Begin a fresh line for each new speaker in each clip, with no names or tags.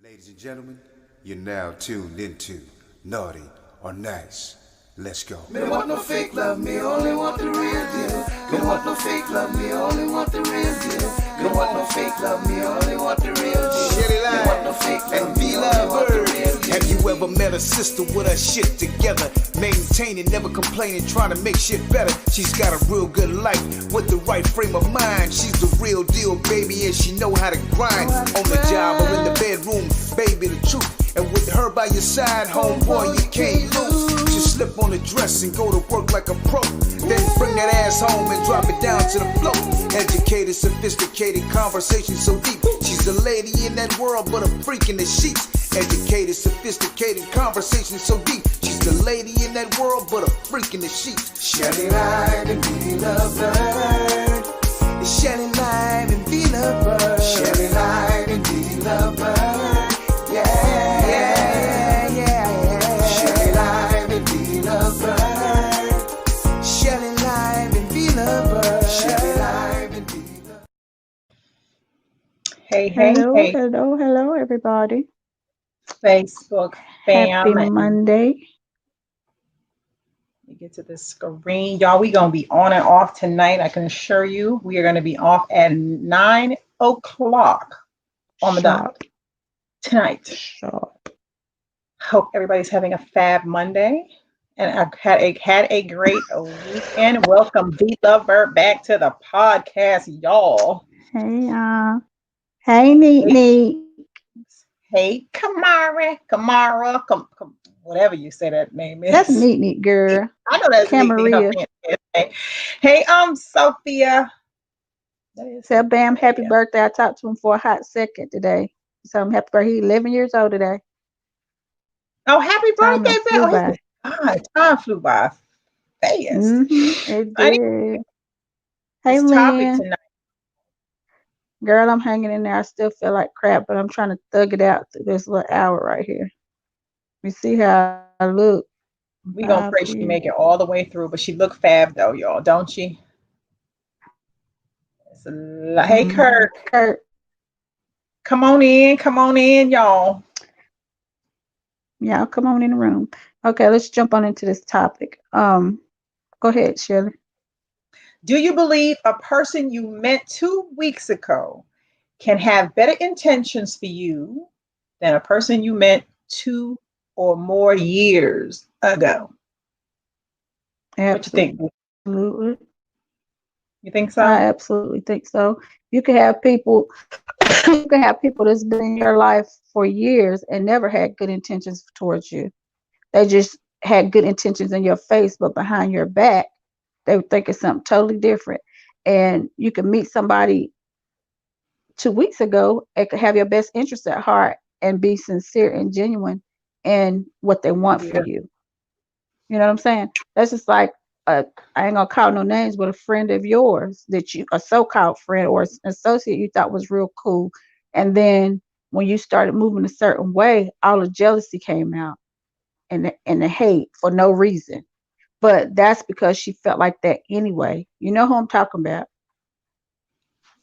Ladies and gentlemen, you're now tuned into Naughty or Nice. Let's go. Me don't want no fake love, me only want the real deal. Me don't want no fake love, me only want the real deal. Me don't want no fake love, me only want the real deal. Me don't want no fake love, me only want the real deal. Have you ever met a sister with her shit together? Maintaining, never complaining, trying to make shit better. She's got a real good life with the right frame of mind. She's the real deal, baby, and she know how to grind. On the job or in the bedroom, baby, the truth. And with her by your side, homeboy, you can't lose. Just slip on the dress and go to work like a pro. Then bring that ass home and drop it down to the floor. Educated, sophisticated, conversation so deep. She's a lady in that world, but a freak in the sheets. Educated, sophisticated, conversation so deep. She's the lady in that world, but a freak in the sheets. Shelly Live and be lovebird. Shelly Live and be lovebird. Shelly Live and be lovebird. Yeah, yeah, yeah. Shelly Live and be lovebird. Shelly Live and be lovebird. Shelly Live and be lovebird.
Hey,
Hello, everybody.
Facebook fam.
Happy Monday.
We get to the screen. Y'all, we going to be on and off tonight. I can assure you we are going to be off at 9 o'clock on the dot tonight.
Sharp.
Hope everybody's having a fab Monday. And I had a great weekend. Welcome, V Lovebird, back to the podcast, y'all.
Hey, Neat.
Hey, Kamara, whatever you say that name is.
That's Neat, girl.
I know that's
Camaria.
Neat. Hey, Sophia.
Tell Bam happy birthday. I talked to him for a hot second today. So I'm happy birthday. He's 11 years old today.
Oh, happy birthday,
Bam.
Time flew by fast.
It did. Hey,
Lynn.
Lynn. Girl, I'm hanging in there. I still feel like crap, but I'm trying to thug it out through this little hour right here. We see how I look.
We gonna pray she make it all the way through, but she look fab though, y'all, don't she? Hey, Kurt. Come on in, y'all.
Yeah, come on in the room. Okay, let's jump on into this topic. Go ahead, Shirley.
Do you believe a person you met 2 weeks ago can have better intentions for you than a person you met 2 or more years ago?
Absolutely.
What you think? You think so?
I absolutely think so. You can have people that's been in your life for years and never had good intentions towards you. They just had good intentions in your face, but behind your back, they were thinking something totally different. And you can meet somebody 2 weeks ago and could have your best interest at heart and be sincere and genuine in what they want for you. You know what I'm saying? That's just like, I ain't gonna call no names, but a friend of yours a so-called friend or associate you thought was real cool. And then when you started moving a certain way, all the jealousy came out and the hate for no reason. But that's because she felt like that anyway. You know who I'm talking about?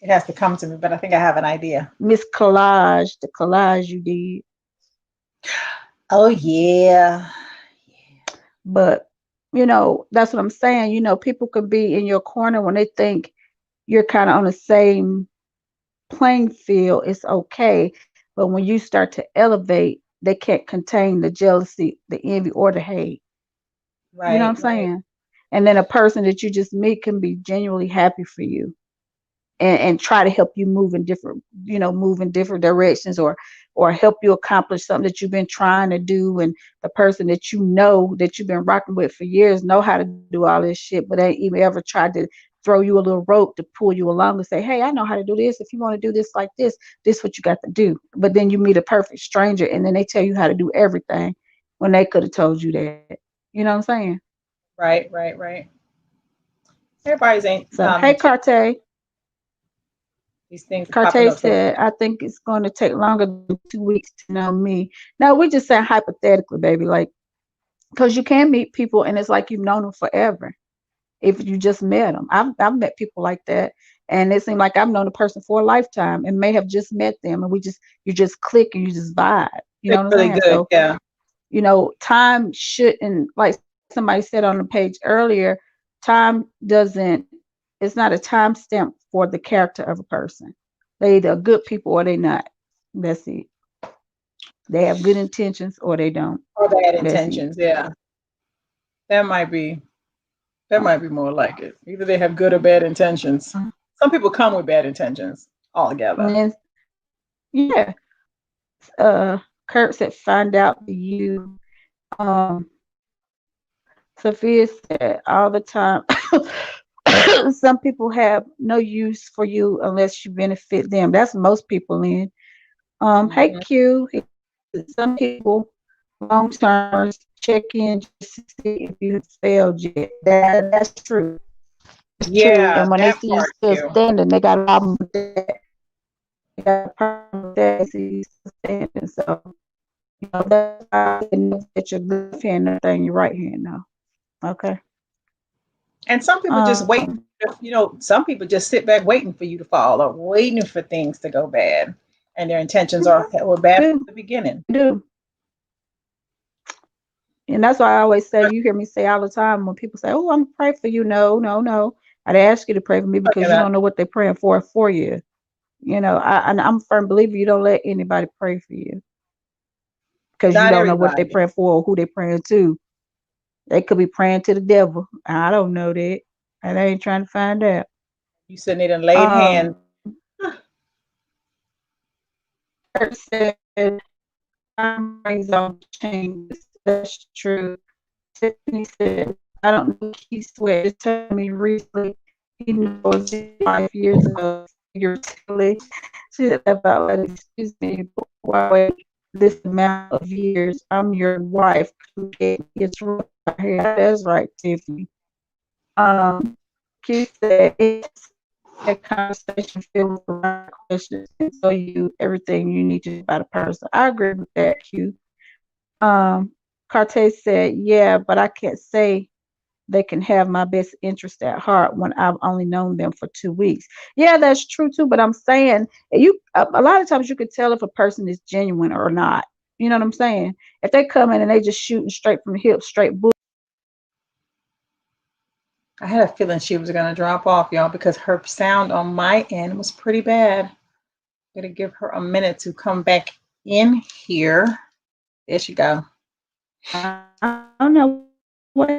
It has to come to me, but I think I have an idea.
Miss Collage, the collage you did.
Oh, yeah.
But, that's what I'm saying. People could be in your corner when they think you're kind of on the same playing field. It's okay. But when you start to elevate, they can't contain the jealousy, the envy, or the hate.
Right.
You know what I'm saying? And then a person that you just meet can be genuinely happy for you and try to help you move in different directions or help you accomplish something that you've been trying to do. And the person that that you've been rocking with for years know how to do all this shit, but ain't even ever tried to throw you a little rope to pull you along and say, hey, I know how to do this. If you want to do this like this is what you got to do. But then you meet a perfect stranger and then they tell you how to do everything when they could have told you that. You know what I'm saying?
Right. Everybody's ain't.
So, hey, Cartier.
These things.
Cartier said, I think it's going to take longer than 2 weeks to know me. Now, we just saying hypothetically, baby, like, because you can meet people and it's like you've known them forever if you just met them. I've met people like that. And it seemed like I've known a person for a lifetime and may have just met them, and you just click and you just vibe. You know
It's
what I'm
really
saying?
good.
So,
Yeah.
time shouldn't, like somebody said on the page earlier, time doesn't, it's not a time stamp for the character of a person. They either good people or they not. That's it. They have good intentions or they don't.
Or bad
That's it.
intentions. Yeah. That might be more like it. Either they have good or bad intentions. Some people come with bad intentions altogether.
And yeah, Kurt said, find out the you. Um, Sophia said, all the time, some people have no use for you unless you benefit them. That's most people in. Hey
Mhm.
Q, some people long termers check in just to see if you have failed yet. That's true. It's true.
Yeah,
And when they
that
see you
part
still
too.
standing, they got a problem with that. They got a problem with that. They see you still standing. So, that's why I know that your left hand, nothing your right hand now. Okay.
And some people just wait.
Um,
Some people just sit back waiting for you to fall or waiting for things to go bad, and their intentions were bad from
do
the beginning.
do. And that's why I always say, you hear me say all the time when people say, "Oh, I'm praying for you." No, no, no. I'd ask you to pray for me
Okay,
because you don't know what they're praying for you. I'm a firm believer you don't let anybody pray for you because you
not
don't know what they're
everybody.
praying for or who they're praying to. They could be praying to the devil. I don't know that. And they ain't trying to find out.
You sitting there and laid hands.
Um, Kurt said, time brings on changes. That's true. Tiffany said, I don't know Keith Sweat. Just told me recently he knows 5 years ago, figuratively. She said about like, excuse me, why wait this amount of years? I'm your wife. It's right here. That's right, Tiffany. Um, Keith said it's a conversation filled with the right questions and tell you everything you need to know about a person. I agree with that, Q. Cartes said, yeah, but I can't say they can have my best interest at heart when I've only known them for 2 weeks. Yeah, that's true too. But I'm saying a lot of times you could tell if a person is genuine or not. You know what I'm saying? If they come in and they just shooting straight from the hip, straight bull.
I had a feeling she was going to drop off, y'all, because her sound on my end was pretty bad. I'm going to give her a minute to come back in here. There she go.
I don't know what.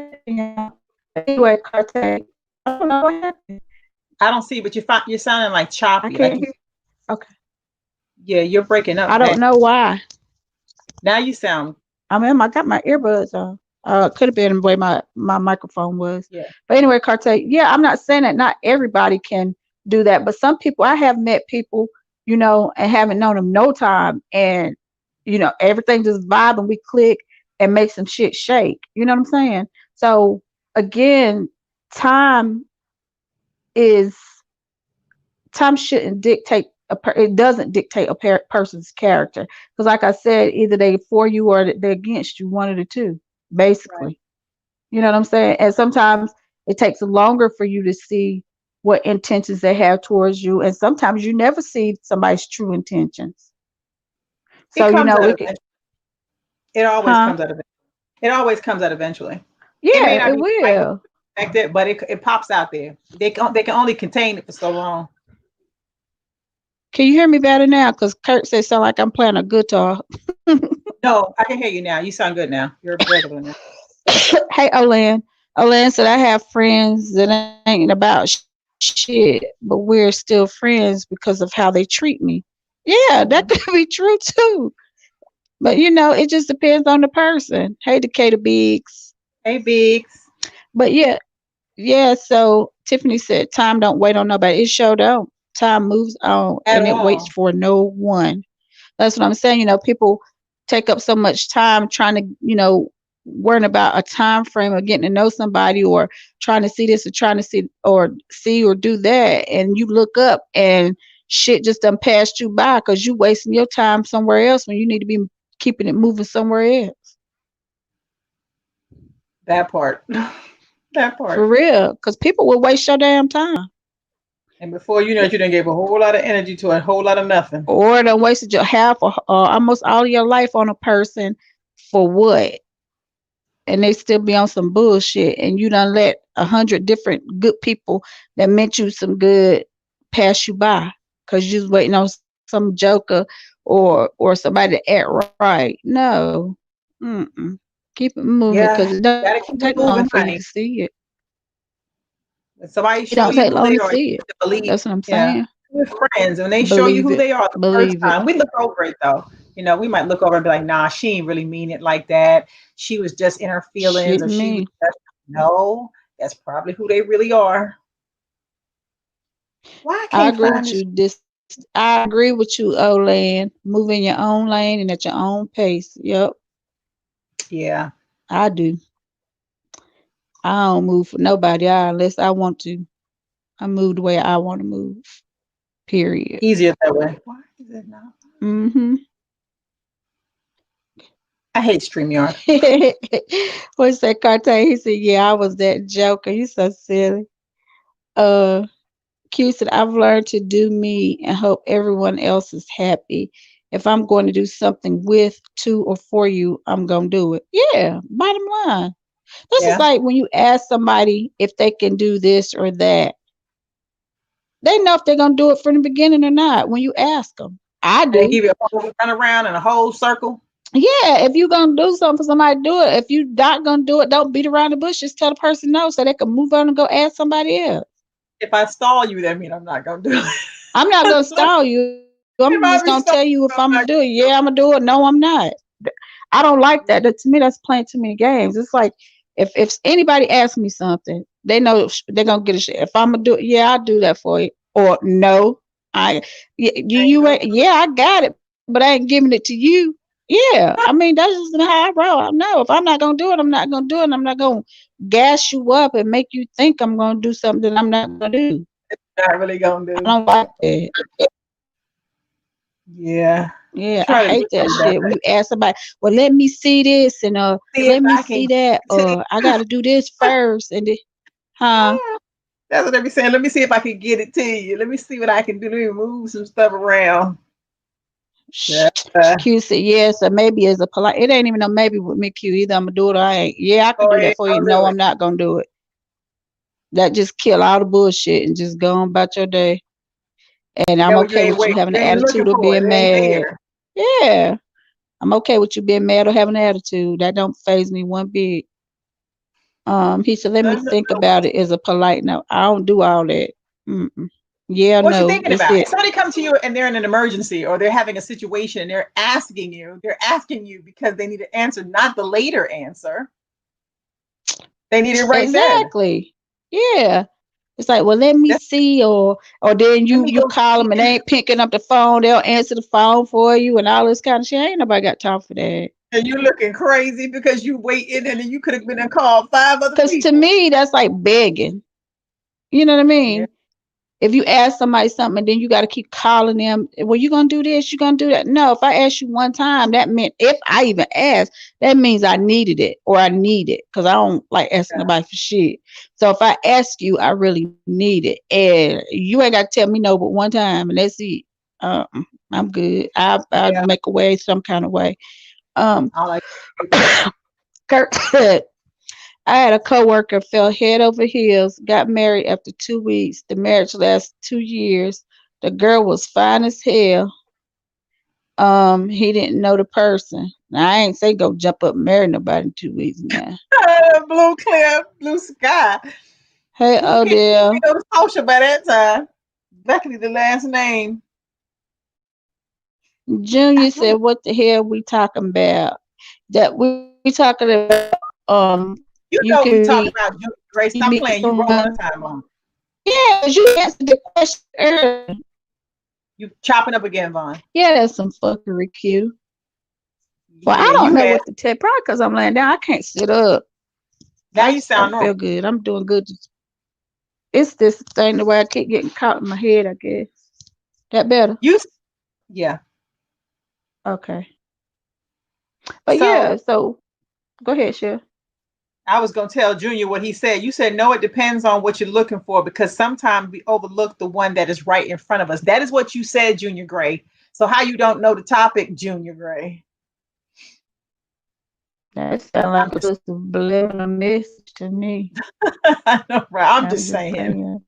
Anyway, Carte, I don't know what happened.
I don't see, but you're sounding like
I
choppy.
can't hear. Okay.
Yeah, you're breaking up.
I don't know why.
Now you sound.
I got my earbuds on. Could have been the way my microphone was.
Yeah.
But anyway, Carte, yeah, I'm not saying that not everybody can do that, but some people, I have met people, and haven't known them no time, and everything just vibe and we click and make some shit shake. You know what I'm saying? So again, time is time shouldn't dictate it doesn't dictate a person's character, because like I said, either they for you or they're against you, one of the two, basically.
Right.
You know what I'm saying? And sometimes it takes longer for you to see what intentions they have towards you, and sometimes you never see somebody's true intentions.
It
So
comes out
it could,
eventually. It always
huh?
comes out. It always comes out eventually. It may
Yeah,
not
it
be quite what
will.
you expected, but it pops out there. They can only contain it for so long.
Can you hear me better now? Because Kurt said sound like I'm playing a guitar.
No, I can hear you now. You sound good now. You're regular now.
Hey, Olan. Olan said, I have friends that ain't about shit, but we're still friends because of how they treat me. Yeah, that
Mhm.
could be true too. But it just depends on the person. Hey, Decatur Biggs.
Hey, Biggs.
But yeah. So Tiffany said, time don't wait on nobody. It sure don't. Time moves on
At
and it waits
all.
for no one. That's what I'm saying. People take up so much time trying to, worrying about a time frame of getting to know somebody, or trying to see this or trying to see or do that. And you look up and shit just done passed you by because you wasting your time somewhere else when you need to be keeping it moving somewhere else.
That part. That
For
part.
real. Because people will waste your damn time.
And before you know it, you done gave a whole lot of energy to a whole lot of nothing.
Or done wasted your half or almost all of your life on a person for what? And they still be on some bullshit, and you done let 100 different good people that meant you some good pass you by because you was waiting on some joker or somebody to act right. No. Mm-mm. Keep it moving
Yeah,
because it don't
gotta
take
keep it
long for
moving,
you to
honey.
see it.
When somebody
It
show
don't
you
take
who
long
they
to
are, you
see
have
it.
to believe.
That's what I'm
Yeah,
saying.
we're friends. When they show you
Believe
who
it.
they are the first
Believe it.
time, we look over it though. You know, we might look over and be like, "Nah, she ain't really mean it like that. She was just in her feelings,
Shit
or she was
me.
just no. That's probably who they really are." Why I
I
can't
agree
find
with
this?
you. I agree with you, Olan. Move in your own lane and at your own pace. Yep,
Yeah,
I do. I don't move for nobody unless I want to. I move the way I want to move. Period.
easier that way. Why is it not?
Mm-hmm.
I hate StreamYard.
What's that cartoon? He said, "Yeah, I was that joker." You so silly. Uh, Q said, "I've learned to do me and hope everyone else is happy. If I'm going to do something with, to, or for you, I'm gonna do it." Yeah. Bottom line. This is
Yeah,
like when you ask somebody if they can do this or that. They know if they're gonna do it from the beginning or not when you ask them. I
and they
do.
give you a whole run around in a whole circle.
Yeah, if you're gonna do something for somebody, do it. If you're not gonna do it, don't beat around the bush. Just tell the person no so they can move on and go ask somebody else.
If I stall you, that means I'm not gonna do it.
I'm not gonna stall you. I'm
If
just
I
gonna
be
tell
stalling
you
you,
if
I'm
I'm gonna
not
do it.
gonna
Yeah, I'm gonna do it. No, I'm not. I don't like that. To me, that's playing too many games. It's like if anybody asks me something, they know they're gonna get a shit. If I'm gonna do it, yeah, I'll do that for you. Or no,
I ain't
you
gonna
ain't. Yeah, I got it, but I ain't giving it to you. Yeah, I mean that's just how I roll. I know if I'm not gonna do it, I'm not gonna do it. And I'm not gonna gas you up and make you think I'm gonna do something that I'm not gonna do.
not really gonna
I
do.
don't like that.
Yeah.
Yeah, I
Try to do
hate that
something about
shit. When
that.
you ask somebody, well, let me see this and
See if
let me
I
see
can
that.
get it
I gotta do this
to
first and then, huh?
you. That's what they be saying. Let me see if I can get it to you. Let me see what I can do. Let me move some stuff around.
Shh.
Yeah.
Q said yes, or maybe as a polite. It ain't even no maybe with me, Q. Either I'm gonna do it or I ain't. Yeah, I can
Go
do
ahead,
that for you.
go
No,
do it.
I'm not gonna do it. That just kill all the bullshit and just go on about your day. And I'm
That way you
okay
ain't
with you
waiting.
having
You
an
ain't looking
attitude or
for it.
being
It ain't
mad.
there.
Yeah, I'm okay with you being mad or having an attitude. That don't phase me one bit. He said, let me
No, no,
think
no.
about it as a polite no. I don't do all that. Mm-mm. Yeah,
What you
no,
thinking
that's
about? If
it.
somebody comes to you and they're in an emergency or they're having a situation and they're asking you because they need an answer, not the later answer. They need it right then.
Exactly. Yeah. It's like, well, let me
That's,
see, or then
let
you
me
you
go
call
see.
them and they ain't picking up the phone. They'll answer the phone for you and all this kind of shit. Ain't nobody got time for that.
And you looking crazy because you waited and then you could have been and called five other
Cause to
people.
me, that's like begging. You know what I
Yeah.
mean? If you ask somebody something and then you got to keep calling them, well, you gonna do this, you gonna do that. No, if I ask you one time, that meant if I even asked, that means I needed it or I need it because I don't like asking
Yeah.
nobody for shit. So if I ask you, I really need it, and you ain't got to tell me no but one time, and that's it. Uh, I'm good. I'll
Yeah.
make a way some kind of way.
I like people.
Kurt said, I had a coworker fell head over heels, got married after 2 weeks. The marriage lasted 2 years. The girl was fine as hell. He didn't know the person. Now I ain't say go jump up and marry nobody in 2 weeks now.
Blue clear, blue sky.
Hey
He can't be
Odell,
no social by that time. Luckily, the last name.
Junior
I
said,
don't.
"What the hell we talking about? That we talking about?
You
You
know we
can
talking
meet
about Junior Grace. Stop
meet
playing. You rolling the
someone.
time on.
Yeah, 'cause you answered the question earlier.
You chopping up again, Vaughn.
Yeah, that's some fuckery, Q. Well,
Yeah,
I don't
you
know
had.
what to tell. Probably because I'm laying down. I can't sit up.
Now
I
you
just
sound
don't
normal.
feel good. I'm doing good. It's this thing the way I keep getting caught in my head, I guess. That better?
You. Yeah.
Okay. But yeah,
So
so go ahead, Chef.
I was going to tell Junior what he said. You said, no, it depends on what you're looking for because sometimes we overlook the one that is right in front of us. That is what you said, Junior Gray. So how you don't know the topic, Junior Gray?
That sounds
I'm
like a
just,
subliminal message to me.
I know, right? I'm
I'm
just
just
saying.
saying.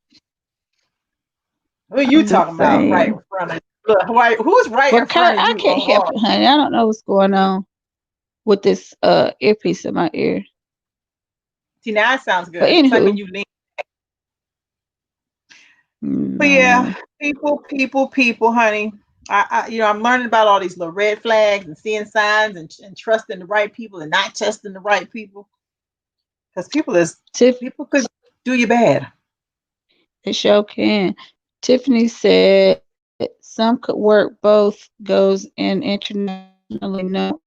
Who are you
I'm just
talking about right in
saying.
front of you? Look, who's right in
But Kurt,
front of
I
you?
can't
Oh,
help
Lord.
it, honey. I don't know what's going on with this earpiece in my ear.
See, now it sounds
But
good. It's like when
anywho,
you lean.
I
But
don't
yeah,
know.
people, honey. I'm learning about all these little red flags and seeing signs and trusting the right people and not trusting the right people because
Tiff,
people could do you bad.
it sure can. Tiffany said some could work both goes in internationally known.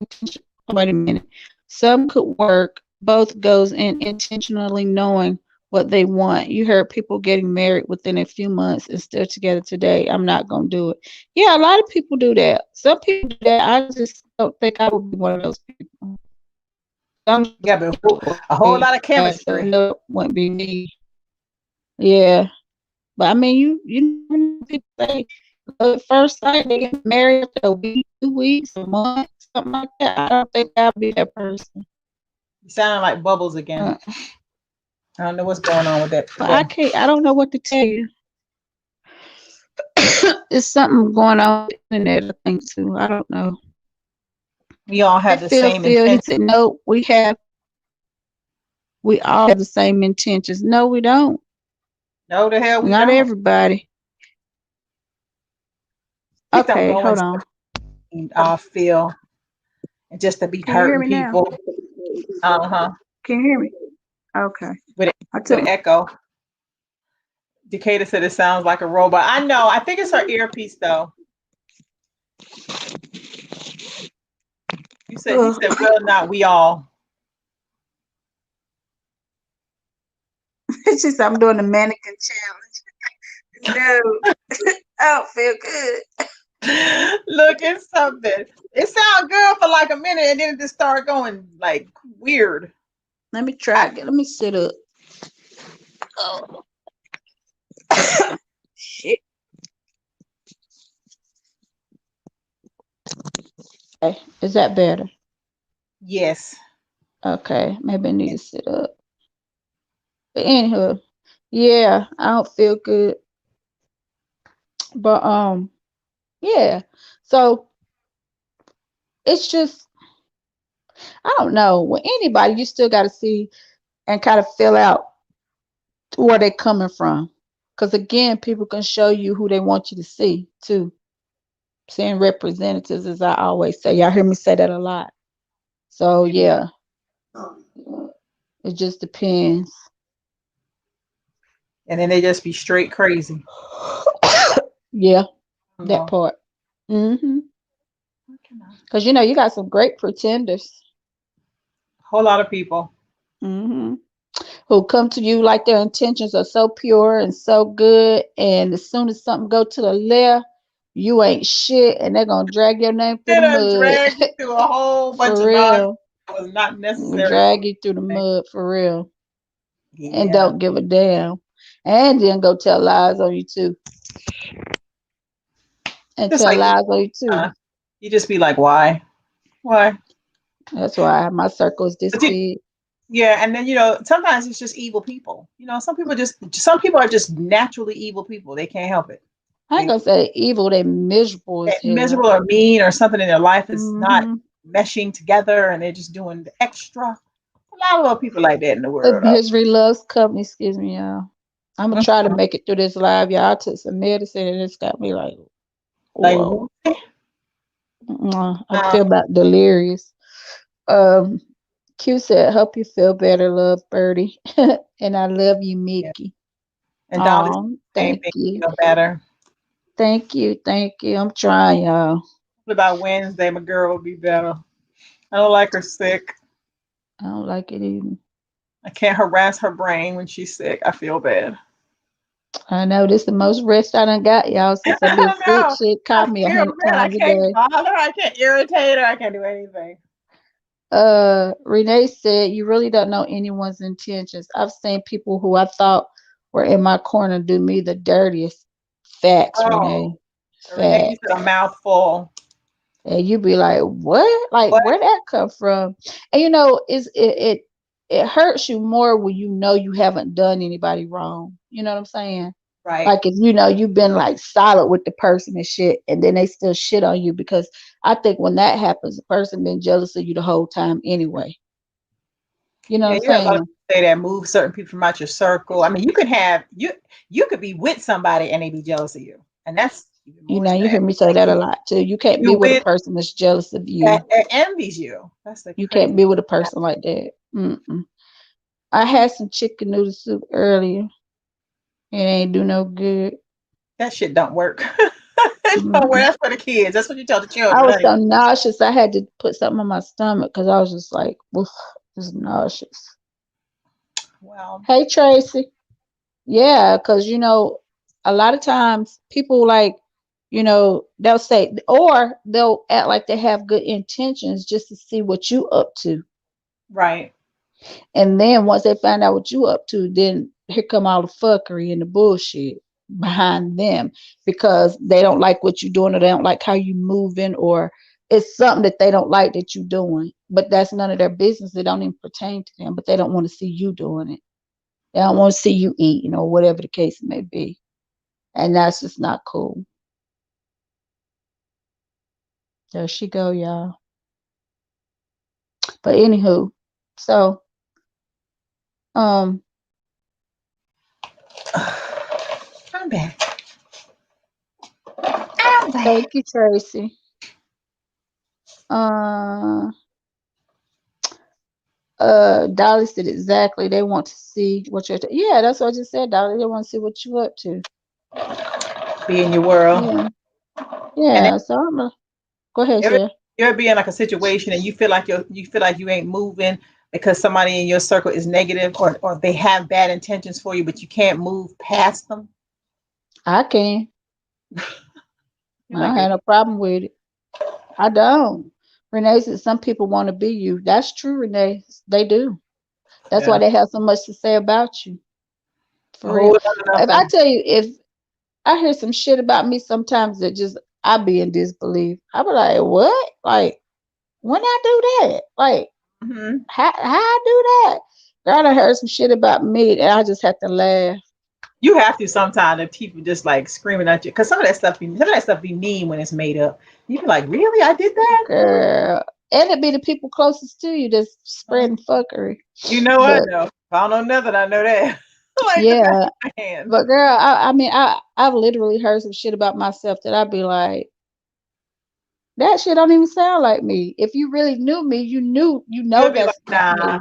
Wait a minute. Some could work both goes in intentionally knowing what they want. You heard people getting married within a few months and still together today. I'm not gonna do it. Yeah, a lot of people do that. Some people do that. I just don't think I would be one of those people. Some
Yeah, but a whole lot of
so
chemistry.
that wouldn't be me. Yeah. But I mean, you know, people say at first sight they get married after a week, 2 weeks, a month, something like that. I don't think I'll be that person.
You sounding like bubbles again.
Uh,
I don't know what's going on with that
but I
today.
can't. I don't know what to tell you. It's something going on with the internet. I think too. I don't know.
We all
Hey,
have the
Phil,
same
Phil. He
intent.
said, "No, we all have the same intentions." No, we don't.
No, the hell we
Not
don't.
everybody.
At least I'm
Okay,
going
hold
to
on.
feel and just to be
Can you hear
hurting
me now?
people. Uh-huh.
Can you hear me? Okay.
With
I
with
took.
echo. Decatur said it sounds like a robot. I know. I think it's her earpiece though. You said, well, not we all.
She said, "I'm doing the mannequin challenge." No, I don't feel good.
Look, it's something. It sounds good for like a minute and then it just started going like weird.
Let me try again. Let me sit up. Oh, shit. Okay. Is that better?
Yes.
Okay. Maybe I need to sit up. But anywho, yeah, I don't feel good. But yeah. So it's just I don't know. With anybody, you still gotta see and kind of fill out where they're coming from. Because again, people can show you who they want you to see too. Seeing representatives, as I always say. Y'all hear me say that a lot. So yeah, it just depends.
And then they just be straight crazy.
Yeah, that
No.
part. Mm-hmm. Because you know you got some great pretenders.
Whole lot of people.
Mm-hmm. Who come to you like their intentions are so pure and so good, and as soon as something go to the left, you ain't shit, and they're gonna drag your name through
They
the
done
mud.
drag you through a whole bunch
For
of nonsense
real.
that was not necessary.
Drag you through the mud for real. And
Yeah.
don't give a damn. And then go tell lies on you too. And
Just
tell
like
lies on you too.
you just be like, why? Why?
That's why my circle is this
But you,
big.
yeah, and then sometimes it's just evil people. Some people are just naturally evil people. They can't help it.
I ain't
They
gonna say evil, they miserable as
get
hell.
miserable or mean or something in their life is not
Mm-hmm.
meshing together and they're just doing the extra. A lot of little people like that in the
But
world.
misery loves company, excuse me, y'all. I'm gonna try to
Mhm.
make it through this live, y'all. I took some medicine and it's got me like,
Like
whoa. I
uh,
feel about delirious. Um, Q said, "Hope you feel better, love Birdie." And I love you,
yeah.
Mickey.
And Dolly said
Oh,
the same
thank
thing.
you.
Feel better.
Thank you. Thank you. I'm trying, y'all.
What about Wednesday? My girl will be better. I don't like her sick.
I don't like it either.
I can't harass her brain when she's sick. I feel bad.
I know this is the most rest I done got, y'all, since I've been
I
sick.
know.
Shit
I
caught me
feel
100
bad. I
times a
can't
day.
bother. I can't irritate her. I can't do anything.
Renee said, "You really don't know anyone's intentions. I've seen people who I thought were in my corner do me the dirtiest." Facts,
Oh,
Renee.
Renee, you
Facts.
said a mouthful.
And you be like, "What? Like,
What?
where that come from?" And it hurts you more when you know you haven't done anybody wrong. You know what I'm saying?
Right.
Like if you know you've been like solid with the person and shit, and then they still shit on you, because I think when that happens, the person been jealous of you the whole time anyway. You know
Yeah,
what I'm
you have a lot of
saying?
people say that, move certain people from out your circle. I mean, you could be with somebody and they be jealous of you, and that's even
You
more
know, you
sad.
hear me say
Like
that a lot too. You can't be
you
with a
with
person that's jealous of
that,
you.
that envies you. That's the
You can't
crazy.
be with a person like that. Mm-mm. I had some chicken noodle soup earlier. It ain't do no good.
That shit don't work. It don't work.
Mm-mm.
That's for the kids. That's what you tell the
I
children.
was
Honey.
so nauseous. I had to put something on my stomach because I was just like, oof, just nauseous.
Well,
Hey, Tracy. Yeah, because a lot of times people like, they'll say, or they'll act like they have good intentions just to see what you up to.
right.
And then once they find out what you up to, then here come all the fuckery and the bullshit behind them, because they don't like what you're doing, or they don't like how you moving, or it's something that they don't like that you're doing. But that's none of their business. It don't even pertain to them, but they don't want to see you doing it. They don't want to see you eating, or whatever the case may be. And that's just not cool. There she go, y'all. But anywho, so um
I'm back. I'm back.
thank you, Tracy. Uh Dolly said exactly. They want to see what you're yeah, that's what I just said, Dolly. They want to see what you up to.
Be in your world.
Yeah.
And
Yeah. So I'm gonna go ahead,
ever
Sarah.
you ever be in like a situation and you feel like you ain't moving because somebody in your circle is negative, or they have bad intentions for you, but you can't move past them.
I can.
You're
I
like,
don't have no problem with it. I don't. Renee said some people want to be you. That's true, Renee. They do. That's why
yeah,
they have so much to say about you.
a
For
whole
real.
lot of
If I
nothing.
tell you, if I hear some shit about me sometimes that just I be in disbelief. I be like, what? Like, when I do that? Like,
Hmm.
how I do that? Girl, I heard some shit about me and I just had to laugh.
You have to sometimes if people just like screaming at you, because some of that stuff be mean when it's made up. You be like, really? I did that? Really?
Girl. And it be the people closest to you that's spreading fuckery.
You know, I
But
know. If I don't know nothing, I know that. Like the back
yeah,
of my hand.
but girl, I mean I've literally heard some shit about myself that I'd be like, that shit don't even sound like me. If you really knew me, you know
You'll be like,
that's not
nah.
me.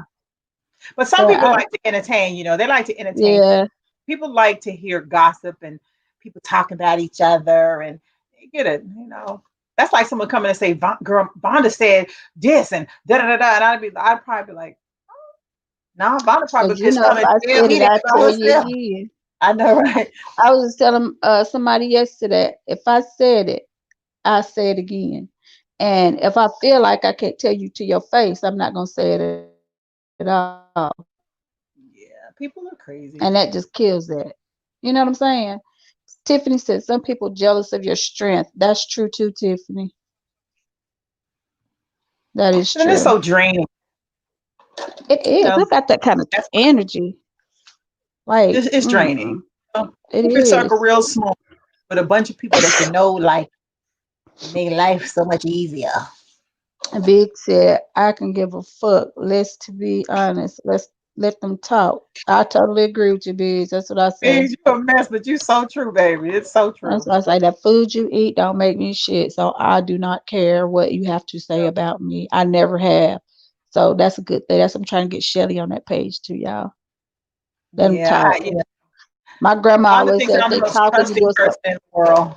But some
But
people like to entertain, they like to entertain.
yeah,
People like to hear gossip and people talking about each other, and they get it, That's like someone coming and say, girl, Vonda said this and da da da da. And I'd probably be like, no, Vonda probably
because you
just
know if
gonna
I
tell
said
me
it,
that
I
about
tell you
herself.
again.
I know, right?
I was just telling somebody yesterday, if I said it, I say it again. And if I feel like I can't tell you to your face, I'm not gonna say it at all.
Yeah, people are
And
crazy.
that just kills that. You know what I'm saying? Tiffany said some people jealous of your strength. That's true too, Tiffany. That is
And it's
true.
so draining.
It
You
is.
know,
I got that kind of
that's
energy. Like,
it's draining.
it
Keep your circle
is.
real small with a bunch of people that like make life so much easier.
And Big said, I can give a fuck. Let's to be honest. Let's let them talk. I totally agree with you, Biggs. That's what I say.
Means you a mess, but you so true, baby. It's so
That's
true.
why I say that food you eat don't make me shit. So I do not care what you have to say about me. I never have. So that's a good thing. That's I'm trying to get Shelly on that page too, y'all. Let them
Yeah,
talk. My grandma
Vonda
always
thinks that
said if
I'm the
they
most
talking, you
trusting
doing
person
something.
in the world,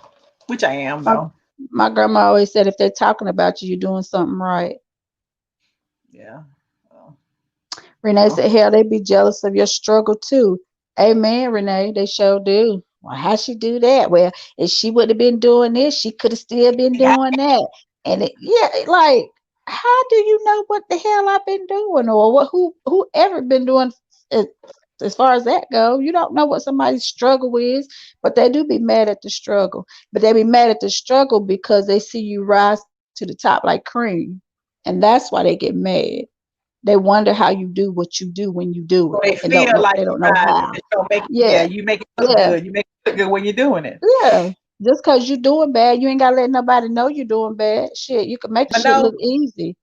which I am,
My,
though.
my grandma always said if they're talking about you, you're doing something right.
Yeah. Well,
Renee said, hell, they be jealous of your struggle too. Amen, Renee. They sure do. Well, how she do that? Well, if she would have been doing this, she could have still been
yeah,
doing that. And yeah, like, how do you know what the hell I've been doing or what whoever been doing it, as far as that go? You don't know what somebody's struggle is, but they do be mad at the struggle. But they be mad at the struggle because they see you rise to the top like cream. And that's why they get mad. They wonder how you do what you do when you do
So
it
they
and
feel like
they
you
don't know
rise.
how.
It don't make yeah,
Yeah,
you make it look
yeah,
good. You make it look good when you're doing it.
yeah. Just cause you're doing bad, you ain't gotta let nobody know you're doing bad. Shit, you can make the
But
shit
no,
look easy.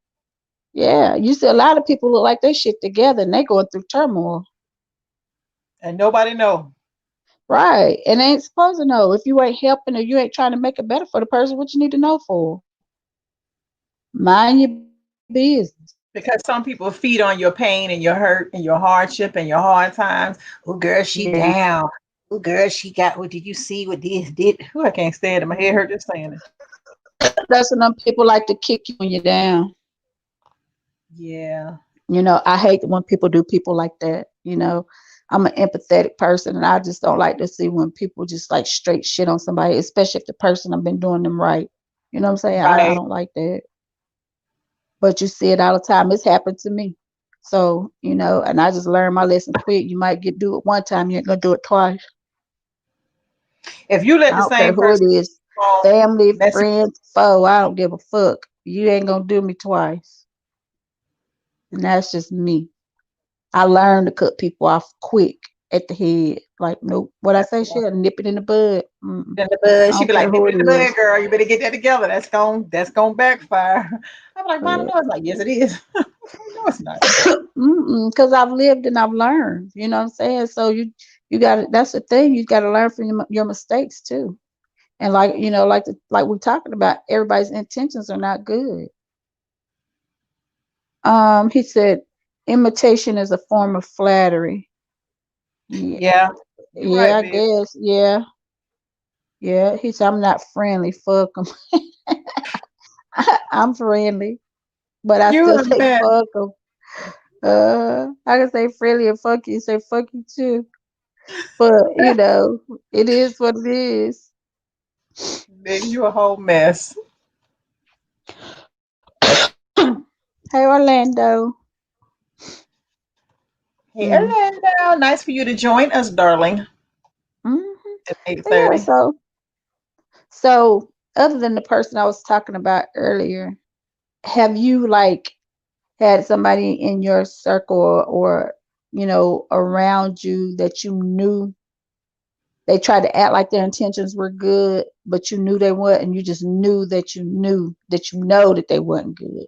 Yeah, you see a lot of people look like they shit together and they going through turmoil.
and nobody know.
Right. And they ain't supposed to know. If you ain't helping or you ain't trying to make it better for the person, what you need to know for? Mind your business.
Because some people feed on your pain and your hurt and your hardship and your hard times. Oh, girl, she
Yeah.
down. Oh, girl, she got what did you see what this did? Who I can't stand it. My head hurt just saying it.
That's when them people like to kick you when you're down.
Yeah.
I hate when people do people like that. I'm an empathetic person and I just don't like to see when people just like straight shit on somebody, especially if the person I've been doing them right. You know what I'm saying? I
Right.
don't like that. But you see it all the time. It's happened to me. So, and I just learned my lesson quick. You might do it one time, you ain't gonna do it twice.
If you let
I
the
don't care
same
who it
person
is,
keep on
family,
messing,
friends, foe. I don't give a fuck. You ain't gonna do me twice. And that's just me. I learned to cut people off quick at the head. Like, nope. What I
that's
say,
the
shit, nip it in the bud.
in the bud.
I
She'd
don't
be
care
like, nip
who
it
it
in the bud,
is.
girl. You better get that together. That's gonna backfire. I'm like, Mom,
Yeah.
no, it's like, yes, it is. No, it's not.
Because I've lived and I've learned. You know what I'm saying? So you got to. That's the thing. You got to learn from your mistakes too. And like we're talking about, everybody's intentions are not good. He said, imitation is a form of flattery. Yeah,
Yeah, you're
yeah,
right,
I
babe.
guess. Yeah, yeah. He said, I'm not friendly. Fuck them. I'm friendly, but I
You
still
a
say
man.
fuck them. I can say friendly and fuck you. Say fuck you too. But it is what it is.
Baby, you a whole mess.
Hey, Orlando.
Hey,
Mm.
Orlando, nice for you to join us, darling.
Hmm.
At
Yeah.
8:30.
So other than the person I was talking about earlier, have you like had somebody in your circle or around you that you knew they tried to act like their intentions were good, but you knew they weren't, and you just knew that they weren't good?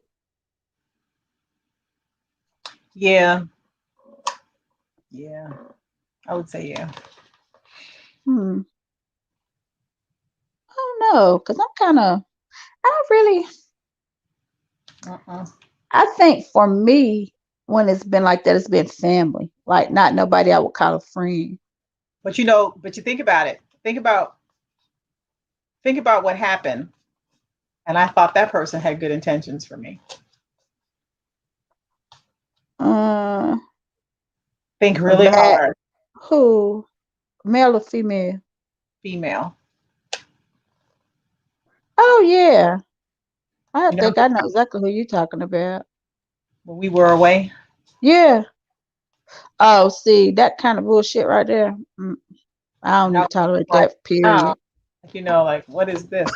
Yeah, yeah. I would say yeah.
Hmm. I don't know, because I don't really,
Uh-uh.
I think for me, when it's been like that, it's been family, like not nobody I would call a friend.
But you think about it. Think about what happened. And I thought that person had good intentions for me.
Uh,
Think
a
really
bad
hard.
who, male or female?
Female.
Oh yeah, I
You know,
think I know exactly who you're talking about.
when we were away.
Yeah. Oh, see, that kind of bullshit right there. I don't
And I
even
was
tolerate
like,
that.
oh,
Period.
like what is this?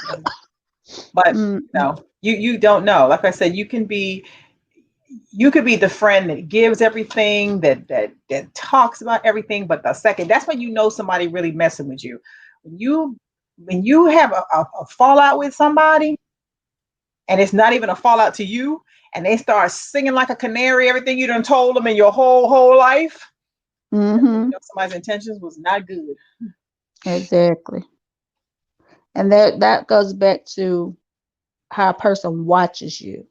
But
Mm-mm.
you don't know. Like I said, you could be the friend that gives everything, that talks about everything, but the second that's when you know somebody really messing with you. When you have a fallout with somebody, and it's not even a fallout to you, and they start singing like a canary everything you done told them in your whole life, that's when you
Mm-hmm.
know somebody's intentions was not good.
Exactly. And that goes back to how a person watches you.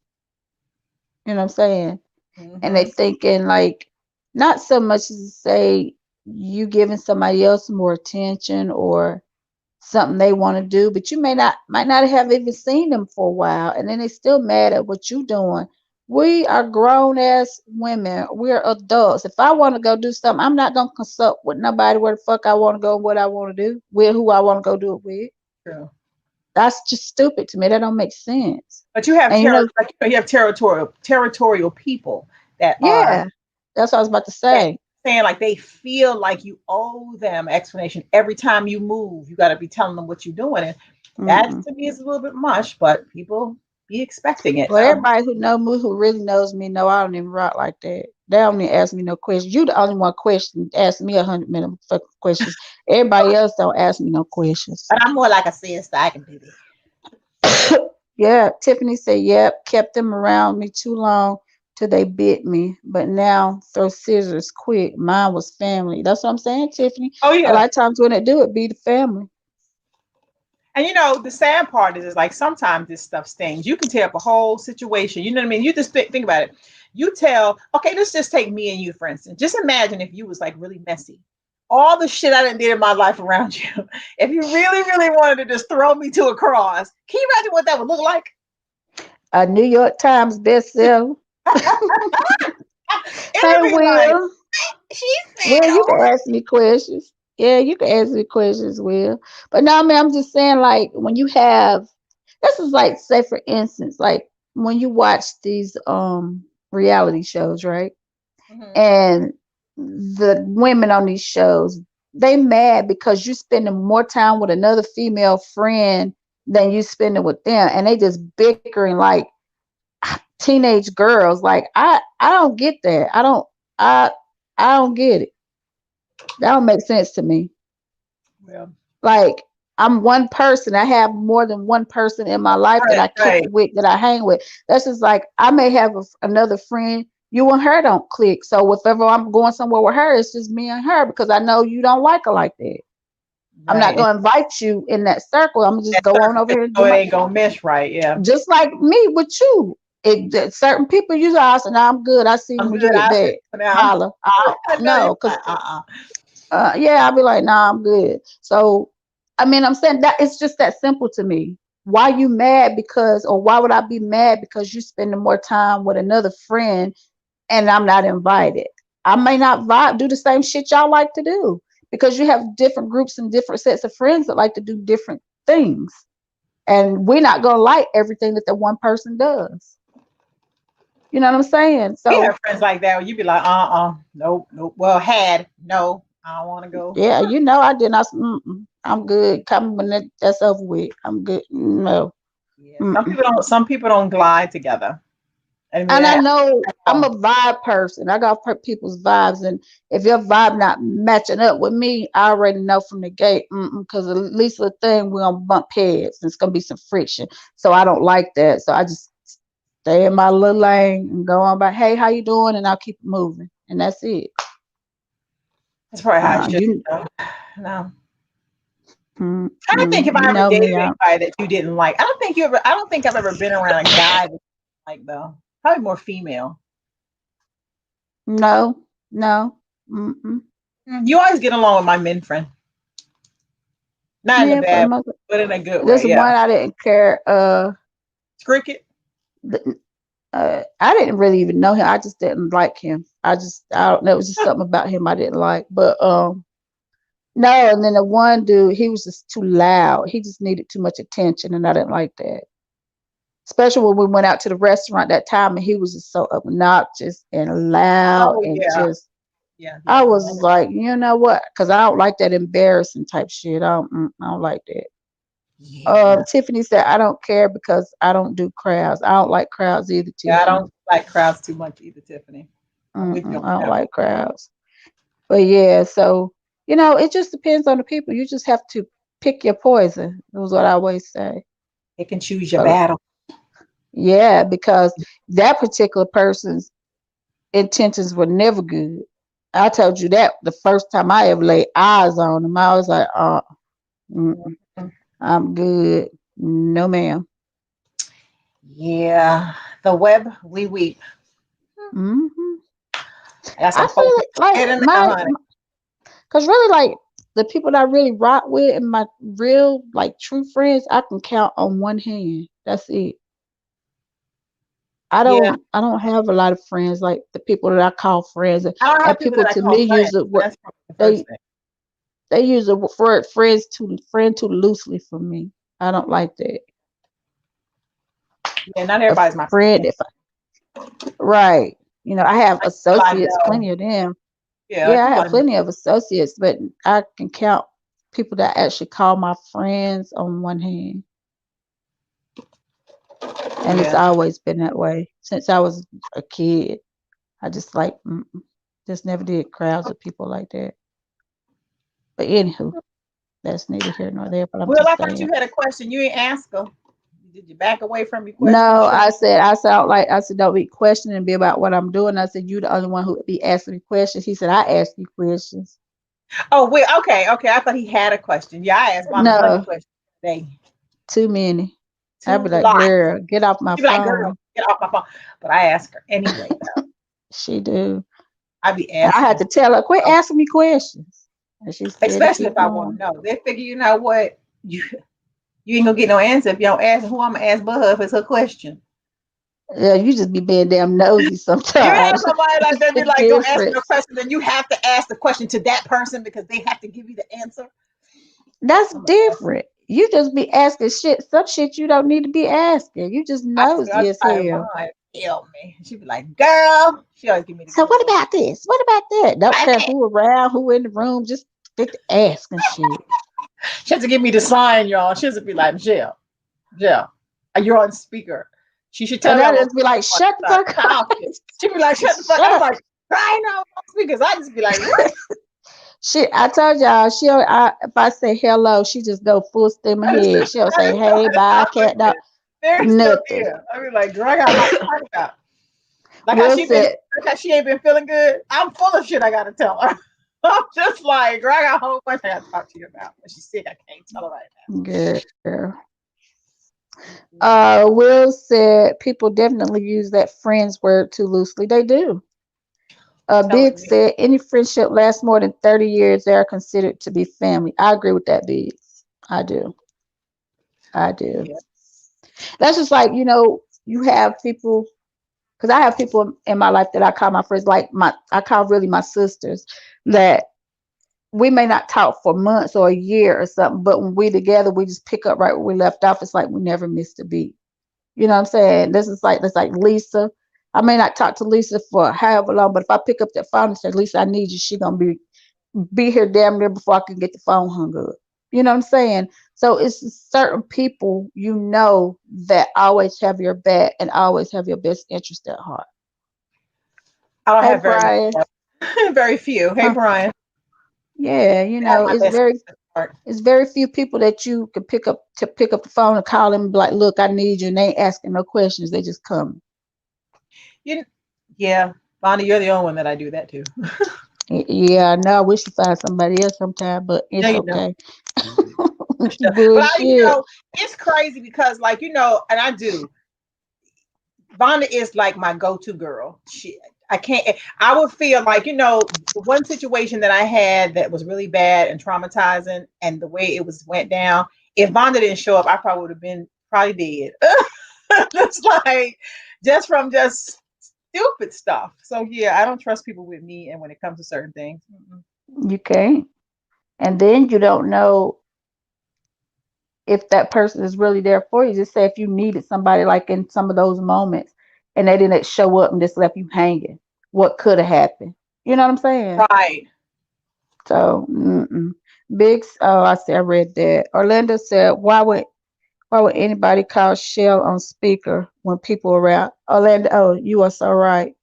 You know what I'm saying? And they
Hmm.
thinking like not so much as to say you giving somebody else more attention or something they want to do, but you might not have even seen them for a while, and then they still mad at what you doing. We are grown ass women. We're adults. If I want to go do something, I'm not gonna consult with nobody where the fuck I want to go, what I want to do, with who I want to go do it with.
True.
That's just stupid to me. That don't make sense.
But you have
And you know,
you have territorial people that are
yeah, that's what I was about to
that
say.
saying like they feel like you owe them explanation every time you move. You got to be telling them what you're doing, and that
Mm-mm.
to me is a little bit much. But people be expecting it.
Well, everybody who know me, who really knows me, know I don't even rock like that. They don't even ask me no questions. You the only one question ask me 100 minute fucking questions. Everybody else don't ask me no questions.
But I'm more like a sister. I can do this.
Yeah, Tiffany said, yep, kept them around me too long till they bit me. But now throw scissors quick. Mine was family. That's what I'm saying, Tiffany.
Oh
A
yeah.
lot of times when they do it, be the family.
And the sad part is like sometimes this stuff stings. You can tear up a whole situation. You know what I mean? You just think about it. You tell, okay, let's just take me and you, for instance. Just imagine if you was like really messy. All the shit I done did in my life around you. If you really, really wanted to just throw me to a cross, can you imagine what that would look like?
A New York Times bestseller.
It
Hey,
would be like,
Will.
she said,
Will, you
oh.
can ask me questions. Yeah, you can ask me questions, Will. But no, I mean, I'm just saying, like, when you have, this is like, say, for instance, like when you watch these reality shows, right?
Mhm.
And the women on these shows, they mad because you spending more time with another female friend than you spending with them, and they just bickering like teenage girls. Like, I don't get that. I I don't get it. That don't make sense to me.
Well,
Like, I'm one person. I have more than one person in my life that
right,
I kick
right,
it with, that I hang with. That's just like I may have another friend. You and her don't click. So if ever I'm going somewhere with her, it's just me and her because I know you don't like her like that. I'm not
right.
gonna invite you in that circle. I'm gonna just
That
go on
circle,
over here and
so
do
it
my,
ain't gonna mesh right. Yeah.
just like me with you. Certain people use us, and I'm good. I see you
I'm
when you
good.
get
I'll sit
back.
down.
Holla.
I know you
No, because
like, uh-uh.
yeah, I'll be like, nah, I'm good. So, I mean, I'm saying that it's just that simple to me. Why you mad because, or why would I be mad because you spending more time with another friend and I'm not invited? I may not do the same shit y'all like to do because you have different groups and different sets of friends that like to do different things. And we're not going to like everything that the one person does. You know what I'm saying?
We
So,
have friends like that where you be like, nope, nope. Well, no, I don't want to go.
yeah, you know, I did not. I'm good. Come when that's over with. I'm good. No.
Yeah,
Mm-mm.
some people don't glide together. I mean,
And I
that,
know I'm
oh,
a vibe person. I got people's vibes, and if your vibe not matching up with me, I already know from the gate. Because at least the thing we're gonna bump heads. And it's gonna be some friction. So I don't like that. So I just stay in my little lane and go on by. Hey, how you doing? And I'll keep it moving, and that's it.
that's probably how it should
You,
go. No. I don't think if
you
I ever
know
dated
me.
anybody that you didn't like. I don't think I've ever been around a guy that you like though. Probably more female.
No, no. Mm-mm.
You always get along with my men friend. Not in a
Yeah, for the
bad,
most.
but in a good
This
way.
one
Yeah.
I didn't care.
Cricket.
th- I didn't really even know him. I just didn't like him. I don't know. It was just something about him I didn't like. But no. And then the one dude, he was just too loud. He just needed too much attention, and I didn't like that. Especially when we went out to the restaurant that time, and he was just so obnoxious and loud,
Oh
and
yeah.
just
Yeah,
I
yeah.
was like, you know what? Because I don't like that embarrassing type shit. I don't like that.
Yeah.
Tiffany said, I don't care because I don't do crowds. I don't like crowds either,
Yeah, I
Tiffany.
don't like crowds too much either, Tiffany. I'm with you
I
on
don't
that one.
like crowds. But yeah, so, it just depends on the people. You just have to pick your poison, is what I always say.
They can choose your
But
battle.
yeah, because that particular person's intentions were never good. I told you that the first time I ever laid eyes on him, I was like, mm-mm,
Mhm.
I'm good. No, ma'am.
Yeah. The web we weep.
hmm
I got
I
some folks
feel it like
head in there, honey.
because really, like the people that I really rock with and my real, like true friends, I can count on one hand. That's it.
Yeah.
I don't have a lot of friends like the people that I call friends,
I don't
and
have people
people
that I
to
call
me
friends.
use the word
That's probably the first
they
thing.
they use the word friends too loosely for me. I don't like that.
Yeah, not
A
everybody's my
friend,
friend.
right. I have
I
associates,
know.
plenty of them.
Yeah,
Yeah, I
people
have
I know.
plenty of associates, but I can count people that actually call my friends on one hand. And it's
Yeah.
always been that way since I was a kid. I just just never did crowds of people like that. But anywho, that's neither here nor there. But I'm
Will,
just
I thought
saying.
you had a question. You ain't ask her. Did you back away from your question?
No,
Sure.
I sound like I said don't be questioning and be about what I'm doing. I said you the only one who would be asking me questions. He said I ask you questions.
Oh, wait. Okay. Okay. I thought he had a question. Yeah, I asked Mom a bunch of
No,
questions today.
too many. I'd
Too
be like,
lot.
girl, get off my
She'd be like, girl,
phone.
get off my phone. But I ask her anyway, though.
She do.
I be
And I had
asking.
to tell her, quit
Oh,
asking me questions. And she steady
especially
keep
if I want
going.
to know. They figure, you know what? You ain't gonna get no answer if you don't ask who I'm gonna ask but her if it's her question.
Yeah, you just be being damn nosy
You have
sometimes.
somebody like that be
It's
like, don't ask me
different.
no question, then you have to ask the question to that person because they have to give you the answer.
That's
I'm like,
different. You just be asking some shit you don't need to be asking. You just
I
nosy
just
as
like,
hell.
Vaughn, help me. She'd be like, girl. She always give me the
So
girl
what
voice.
about this? What about that? Don't
Like
care
that.
who around, who in the room, just get to asking shit.
She has to give me the sign, y'all. She has to be like, Michelle, Michelle, you're on speaker. She should tell
And
me
I
I'm
just be like, shut the
start
fuck up.
talking. She'd be like, shut the fuck up.
Shut
I'm
up.
like, crying out on speakers. I just be like, what?
Shit, I told y'all, if I say hello, she just go full steam
I just,
ahead. She'll
I
say,
just,
hey, bye,
I
cat, dog,
just, very still
nothing.
here. I mean, like, girl, I got a lot to talk about.
Will said,
Like how she ain't been feeling good. I'm full of shit I gotta tell her. I'm just like, girl, I got a whole bunch I gotta talk to you about. When she's sick, I can't tell her right
girl.
now.
Will said, people definitely use that friends word too loosely. They do.
Telling
Big
me.
said, any friendship lasts more than 30 years, they are considered to be family. I agree with that, Biggs. I do. I do.
Yeah.
That's just like, you have people, because I have people in my life that I call my friends, like I call really my sisters, that we may not talk for months or a year or something, but when we together, we just pick up right where we left off. It's like we never missed a beat. You know what I'm saying? That's like Lisa. I may not talk to Lisa for however long, but if I pick up that phone and say, Lisa, I need you, she gonna be here damn near before I can get the phone hung up. You know what I'm saying? So it's certain people that always have your back and always have your best interest at heart.
I don't
Hey
have very
Brian.
very few. Hey
Huh.
Brian.
Yeah,
I have my best part.
it's very few people that you can pick up the phone and call them and be like, look, I need you, and they ain't asking no questions, they just come.
You yeah. Bonnie, you're the only one that I do that to.
Yeah, I know. I wish you find somebody else sometime, but
No,
it's
you don't.
okay.
But
Bullshit.
it's crazy because like, and I do. Vonda is like my go-to girl. I can't. I would feel like the one situation that I had that was really bad and traumatizing, and the way it went down. If Vonda didn't show up, I probably would have been probably dead. It's like just stupid stuff. So yeah, I don't trust people with me, and when it comes to certain things.
You can't. And then you don't know if that person is really there for you. Just say if you needed somebody like in some of those moments and they didn't show up and just left you hanging, what could have happened? You know what I'm saying?
Right.
So, Biggs. Oh, I read that. Orlando said, why would anybody call Shell on speaker when people around? Orlando, oh, you are so right.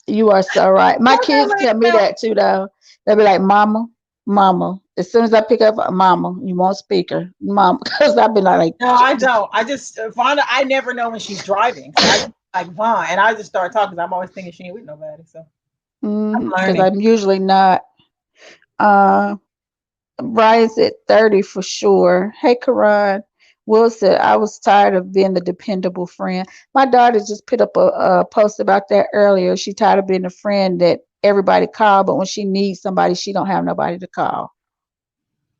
You are so right. My kids tell me that too, though. They'll be like, Mama, Mama. As soon as I pick up, Mama, you want speaker, Mama, because I've been like,
No, I don't. I just Vonda. I never know when she's driving. So I just like Vaughn, and I just start talking because I'm always thinking she ain't with nobody. So I'm
because
learning.
I'm usually not. Uh, Brian said 30 for sure. Hey, Karan. Will said, I was tired of being the dependable friend. My daughter just put up a post about that earlier. She tired of being a friend that everybody call, but when she needs somebody, she don't have nobody to call.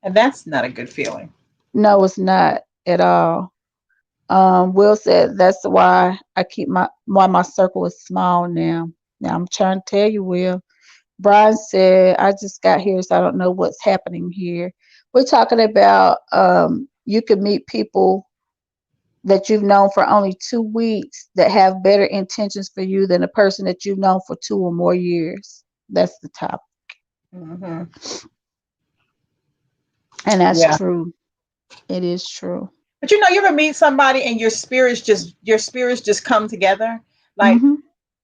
And that's not a good feeling.
No, it's not at all. Will said that's why I keep why my circle is small now. Now I'm trying to tell you, Will. Brian said, I just got here, so I don't know what's happening here. We're talking about you could meet people that you've known for only 2 weeks that have better intentions for you than a person that you've known for 2 or more years. That's the top.
Hmm.
And that's
Yeah.
true. It is true.
But you ever meet somebody and your spirits just come together? Like
Hmm.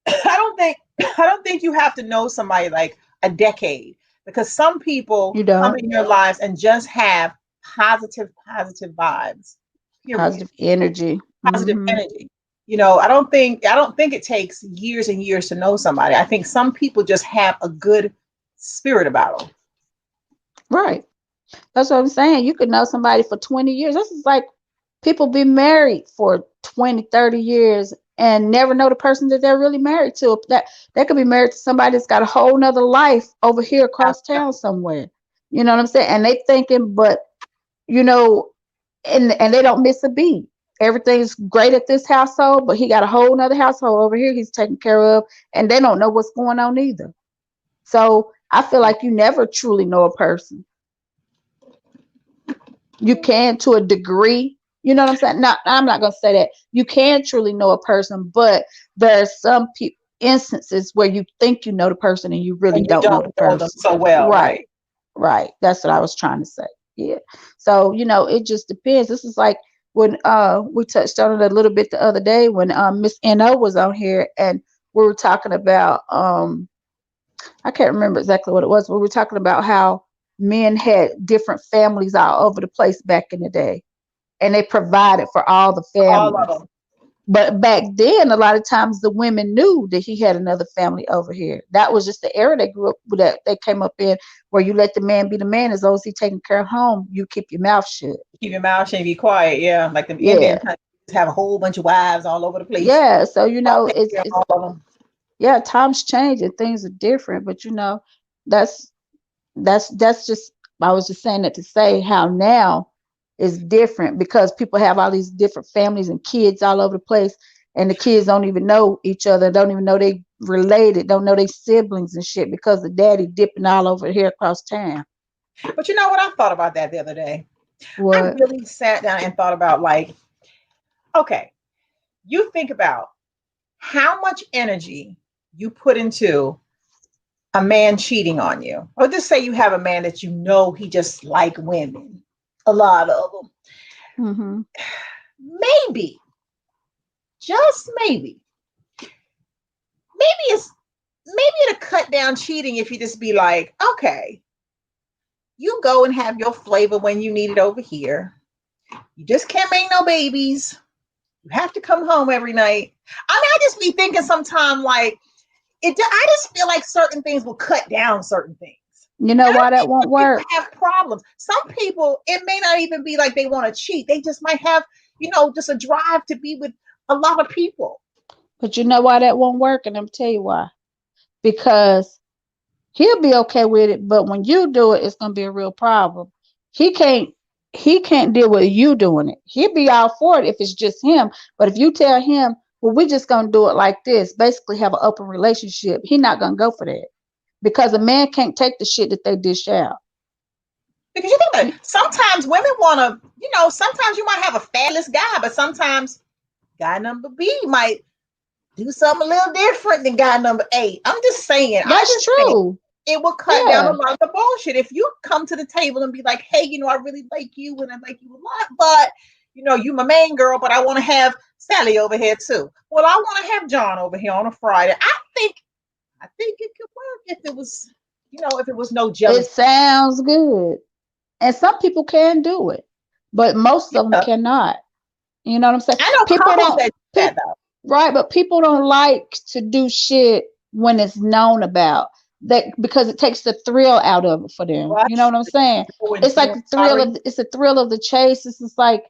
I don't think you have to know somebody like a decade, because some people
You
come
don't.
in your lives and just have positive vibes. Period.
Positive energy.
Positive
Hmm.
energy. I don't think it takes years and years to know somebody. I think some people just have a good spirit about them.
Right. That's what I'm saying. You could know somebody for 20 years. This is like people be married for 20, 30 years and never know the person that they're really married to. That they could be married to somebody that's got a whole nother life over here across town somewhere. You know what I'm saying? And they thinking, but you know, and they don't miss a beat. Everything's great at this household, but he got a whole nother household over here he's taking care of, and they don't know what's going on either. So I feel like you never truly know a person. You can to a degree. You know what I'm saying? Not, I'm not gonna say that. You can truly know a person, but there are some instances where you think you know the person and you really
And you
don't know the
don't know them
person.
so well,
Right,
right?
right. That's what I was trying to say. Yeah. So, it just depends. This is like when we touched on it a little bit the other day when Miss No was on here and we were talking about I can't remember exactly what it was. But we were talking about how men had different families all over the place back in the day, and they provided for all the
All of
families.
them.
But back then, a lot of times the women knew that he had another family over here. That was just the era they grew up that they came up in, where you let the man be the man as long as he taking care of home. You keep your mouth shut.
Keep your mouth shut and be quiet. Yeah, like the Indian
Yeah,
countries have a whole bunch of wives all over the place.
yeah. So
Don't take
it's
care of
it's
all of them.
yeah. Times change and things are different, but that's that's just I was just saying that to say how now is different because people have all these different families and kids all over the place, and the kids don't even know each other, don't even know they related, don't know they siblings and shit because the daddy dipping all over here across town.
But you know what? I thought about that the other day. I
What?
really sat down and thought about, like, okay, you think about how much energy you put into a man cheating on you. Or just say you have a man that he just like women, a lot of them.
Mm-hmm.
Maybe, just maybe it'll cut down cheating if you just be like, okay, you go and have your flavor when you need it over here. You just can't make no babies. You have to come home every night. I mean, I just be thinking sometime like I just feel like certain things will cut down certain things.
You know
And I
why that
think
won't
some people
work?
have problems. Some people, it may not even be like they want to cheat. They just might have, just a drive to be with a lot of people.
But you know why that won't work, and I'm tell you why. Because he'll be okay with it, but when you do it, it's gonna be a real problem. He can't he can't deal with you doing it. He'll be all for it if it's just him. But if you tell him, well, we're just gonna do it like this, basically have an open relationship, he's not gonna go for that. Because a man can't take the shit that they dish out.
Because you think that sometimes women want to, sometimes you might have a fabulous guy, but sometimes guy number B might do something a little different than guy number A. I'm just saying, I
That's
just think
true.
it will cut down a
Yeah.
lot of the bullshit. If you come to the table and be like, hey, I really like you and I like you a lot, but you my main girl, but I want to have Sally over here too. Well, I want to have John over here on a Friday. I think it could work if it was no
It
jealousy.
sounds good. And some people can do it, but most of them
Yeah.
cannot. You know what I'm saying?
I know
People
couples
don't
that do that
people
though.
right, but people don't like to do shit when it's known about that because it takes the thrill out of it for them. You know
Rush,
what I'm saying?
going
It's like the thrill
sorry.
of it's the thrill of the chase. It's just like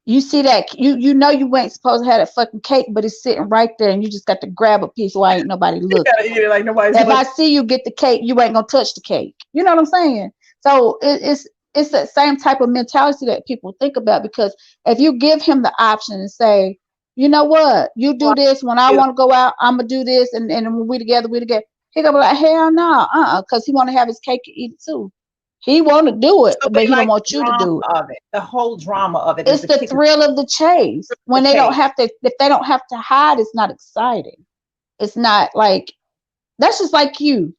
you see that you know you ain't supposed to have that fucking cake, but it's sitting right there, and you just got to grab a piece while ain't nobody
You
looking.
gotta eat it like nobody's
If I
looking.
see you get the cake, you ain't gonna touch the cake. You know what I'm saying? So it's that same type of mentality that people think about because if you give him the option and say, you know what, you do this when I want to go out, I'm gonna do this, and when we together, he gonna be like, hell no, because he want to have his cake and eat it too. He want to do it,
So
but
they
he don't
like
want
the
you to
drama
do it.
of it. The whole drama of it is
It's
the
the
kicker.
thrill of the chase. When they don't have to, if they don't have to hide, it's not exciting. It's not like, that's just like you.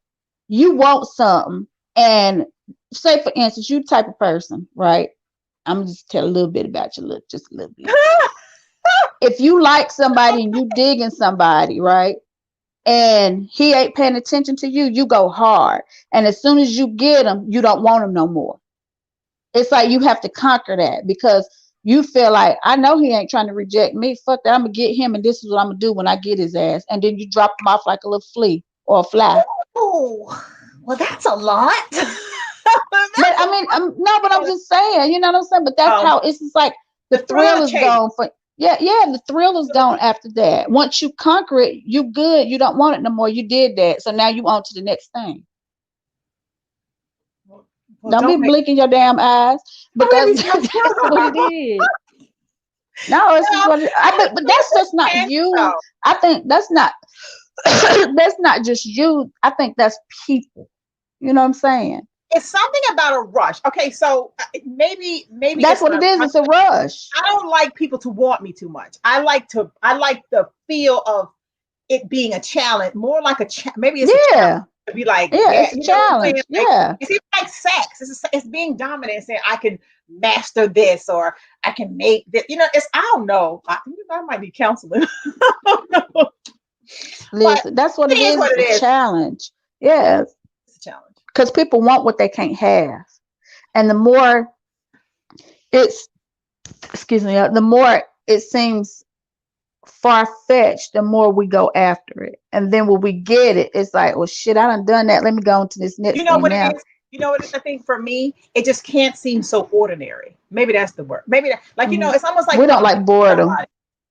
You want something, and say for instance, you type of person, right? I'm gonna just tell a little bit about you, just a little bit. If you like somebody and you digging somebody, right? And he ain't paying attention to you, you go hard. And as soon as you get him, you don't want him no more. It's like you have to conquer that because you feel like, I know he ain't trying to reject me. Fuck that. I'm gonna get him, and this is what I'm gonna do when I get his ass. And then you drop him off like a little flea or a fly.
Oh, well, that's a lot.
But I mean, no, but I'm just saying, you know what I'm saying? But that's how it's just like the
thrill
thrill
of
is
chase.
gone for, yeah, the thrill is gone after that. Once you conquer it, you good. You don't want it no more. You did that. So now you on to the next thing.
Well,
Don't be blinking your damn eyes because
so
that's what it is. No, it's just what it, but that's just not you. I think that's not that's not just you. I think that's people. You know what I'm saying?
It's something about a rush. Okay, so maybe
that's what it is. It's a rush.
I don't like people to want me too much. I like the feel of it being a challenge, more like maybe it's a challenge to be like,
it's a challenge.
Like, it's even like sex. It's being dominant and saying I can master this or I can make this. You know, I don't know. I think I might need counseling.
Listen, that's what it is. It's a challenge. Yes.
It's a challenge.
Because people want what they can't have. And the more the more it seems far-fetched, the more we go after it. And then when we get it, it's like, well, shit, I done that. Let me go on to this next thing
what
now.
it is? You know what I think for me, it just can't seem so ordinary. Maybe that's the word. Maybe you know, it's almost like
we don't like boredom.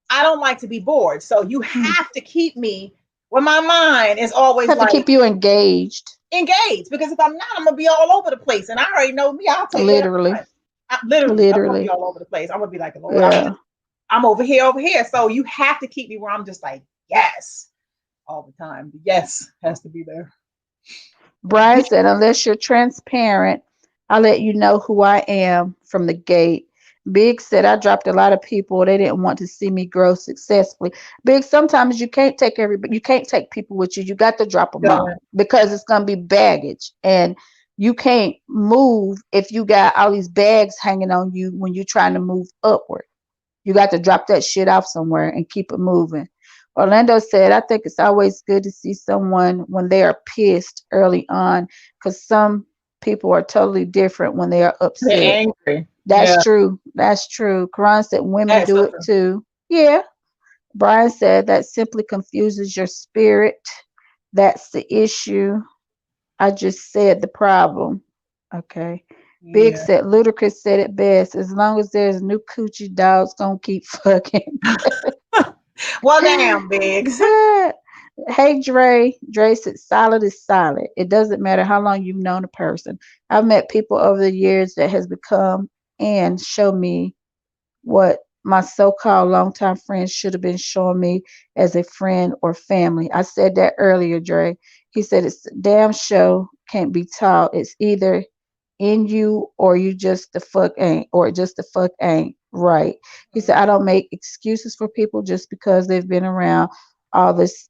I don't like to be bored. So you have to keep me when my mind is always
have to keep you engaged.
Because if I'm not, I'm gonna be all over the place. And I already know me. I'll take
literally.
I'm gonna be all over the place. I'm gonna be like, Lord, I'm over here. So you have to keep me where I'm just like, yes, all the time. The yes has to be there.
Brian said, unless you're transparent, I'll let you know who I am from the gate. Big said, I dropped a lot of people. They didn't want to see me grow successfully. Big, sometimes you can't take you can't take people with you. You got to drop them off because it's going to be baggage. And you can't move if you got all these bags hanging on you when you're trying to move upward. You got to drop that shit off somewhere and keep it moving. Orlando said, I think it's always good to see someone when they are pissed early on because some people are totally different when they are upset.
They're angry.
That's true. That's true. Karan said women do it too. Yeah. Brian said that simply confuses your spirit. That's the issue. I just said the problem. Okay. Yeah. Big said, Ludacris said it best. As long as there's new coochie, dogs gonna keep fucking.
Well, damn, Biggs.
Hey, Dre. Dre said, solid is solid. It doesn't matter how long you've known a person. I've met people over the years that has become and show me what my so-called longtime friends should have been showing me as a friend or family. I said that earlier, Dre. He said, it's a damn show, can't be taught. It's either in you or you just the fuck ain't, or just the fuck ain't right. He said, I don't make excuses for people just because they've been around all this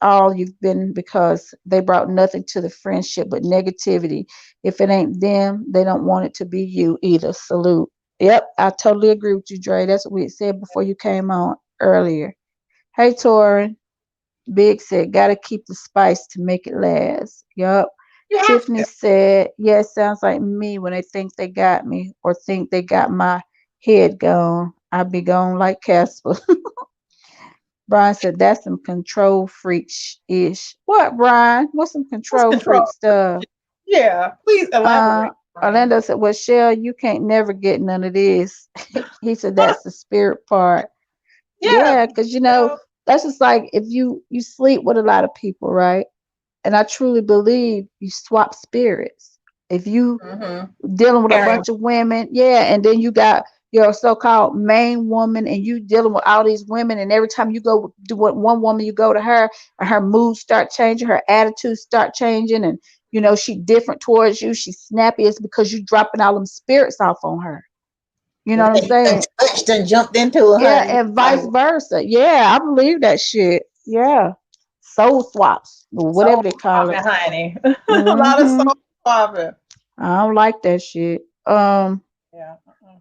all you've been, because they brought nothing to the friendship but negativity. If it ain't them, they don't want it to be you either. Salute. Yep, I totally agree with you, Dre. That's what we had said before you came on earlier. Hey, Torin. Big said, gotta keep the spice to make it last. Yup. Tiffany said, yeah, it sounds like me when they think they got me or think they got my head gone. I be gone like Casper. Brian said, that's some control freak-ish. What, Brian? What's some control freak stuff?
Yeah, please elaborate.
Orlando said, well, Shell, you can't never get none of this. He said, that's the spirit part. Yeah, because, you know, that's just like if you sleep with a lot of people, right? And I truly believe you swap spirits. If you dealing with a bunch of women, and then you got your so-called main woman and you dealing with all these women, and every time you go do what one woman, you go to her and her mood start changing, her attitude start changing, and you know, she different towards you, she's snappy, it's because you dropping all them spirits off on her. You know what I'm saying?
Touched and jumped into it,
Yeah,
honey.
and vice versa. Yeah, I believe that shit. Yeah. Soul swaps, or whatever they call it.
Honey. A lot of soul swapping.
I don't like that shit.
Yeah.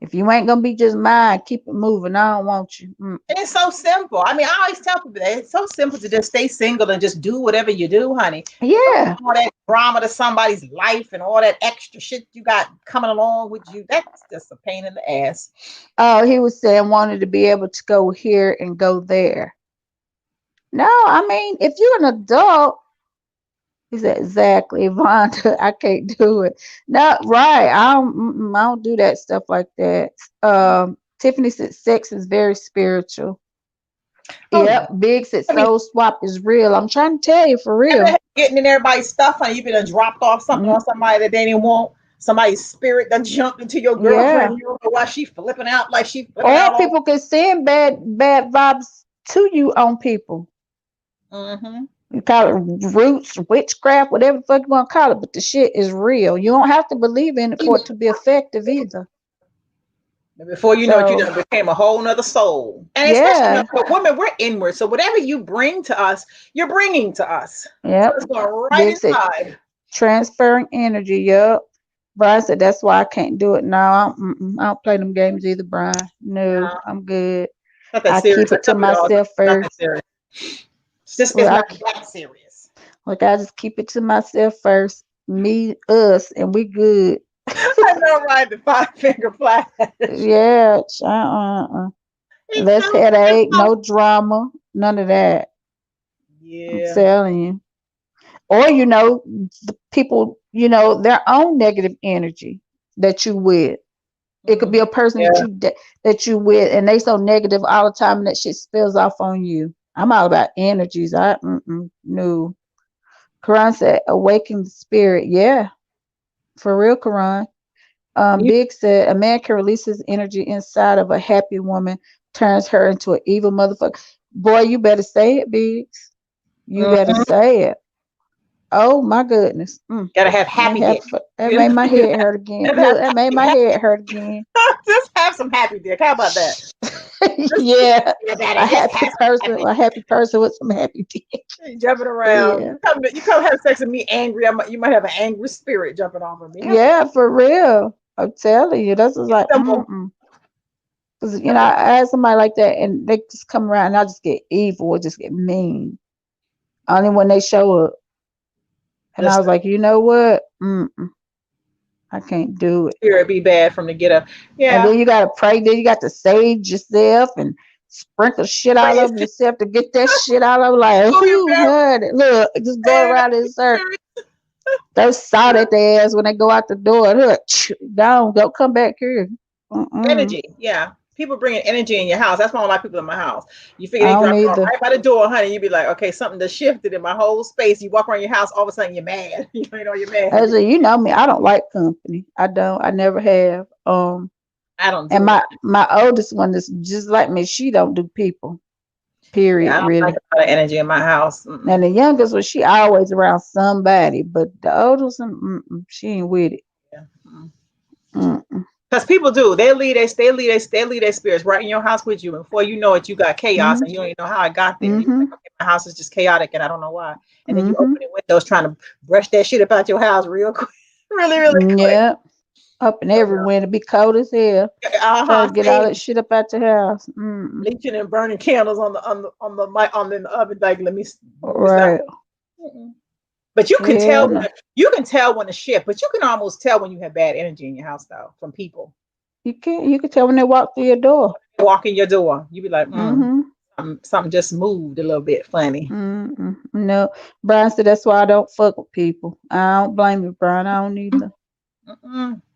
If you ain't gonna be just mine, keep it moving. I don't want you.
And it's so simple. I mean, I always tell people that it's so simple to just stay single and just do whatever you do, honey.
Yeah.
All that drama to somebody's life and all that extra shit you got coming along with you, that's just a pain in the ass.
Oh, he was saying wanted to be able to go here and go there. No, I mean, if you're an adult, he said, exactly, Vonda, I can't do it. No, right. I don't do that stuff like that. Tiffany said sex is very spiritual.
Oh,
Yep, Big said soul swap is real. I'm trying to tell you for real.
Getting in everybody's stuff, and you've been dropped off something on somebody that they didn't want. Somebody's spirit that jumped into your girlfriend. You don't know why she flipping out like she flipping out.
Or people can send bad vibes to you on people. You call it roots, witchcraft, whatever the fuck you want to call it, but the shit is real. You don't have to believe in it for it to be effective either.
Before you know it, you done became a whole nother soul. And especially for women, we're inward. So whatever you bring to us, you're bringing to us.
Yep.
So it's going right inside.
Transferring energy. Yep. Brian said, that's why I can't do it now. I don't play them games either, Brian. No, I'm good. I keep it to myself first.
It's not that serious.
Like, I just keep it to myself first. Me, us, and we good.
I know, right? The 5-finger flash.
Yeah. Less headache, no drama, none of that.
Yeah.
I'm telling you. Or, you know, the people, you know, their own negative energy that you with. It could be a person that you with, and they so negative all the time, and that shit spills off on you. I'm all about energies. No. Quran said, awaken the spirit. Yeah. For real, Quran. Big said, a man can release his energy inside of a happy woman, turns her into an evil motherfucker. Boy, you better say it, Biggs. You better say it. Oh my goodness.
Gotta have happy.
That made my head hurt again. Look, that made my head hurt again.
Just have some happy dick. How about that?
Yeah. A happy person with some happy dick.
Jumping around. Yeah. You come have sex with me angry. You might have an angry spirit jumping off of me.
Yeah, for real. I'm telling you. That's just like because you know, I had somebody like that and they just come around and I just get evil or just get mean. Only when they show up. And I was like, you know what? I can't do it.
It'd be bad from the get up. Yeah.
And then you gotta pray. Then you got to sage yourself and sprinkle shit all over yourself to get that shit out of like, look, just go around in circle. They're salt at their ass when they go out the door. Look, don't come back here.
Energy, yeah. People bringing energy in your house. That's why I don't like people in my house. You figure they drop right by the door, honey. You be like, okay, something just shifted in my whole space. You walk around your house, all of a sudden you're mad. You know you're mad.
I said, you know me, I don't like company. I don't. I never have.
I don't.
And my oldest one is just like me. She don't do people. Period.
I don't
really.
like a lot of energy in my house.
And the youngest one, she always around somebody, but the oldest one, she ain't with it.
Yeah. Because people do, they leave their spirits right in your house with you, and before you know it, you got chaos, and you don't even know how it got there. Like, okay, my house is just chaotic, and I don't know why. And then you open the windows trying to brush that shit about your house real quick, really quick.
Yeah, up and everywhere to be cold as hell. Trying to get all that shit up out your house.
Bleaching and burning candles on the oven, like let me.
Right.
But you can tell when the shift, but you can almost tell when you have bad energy in your house though from people.
You can tell when they walk through your door.
Walk in your door. You be like, something just moved a little bit funny.
No. Brian said that's why I don't fuck with people. I don't blame you, Brian. I don't either.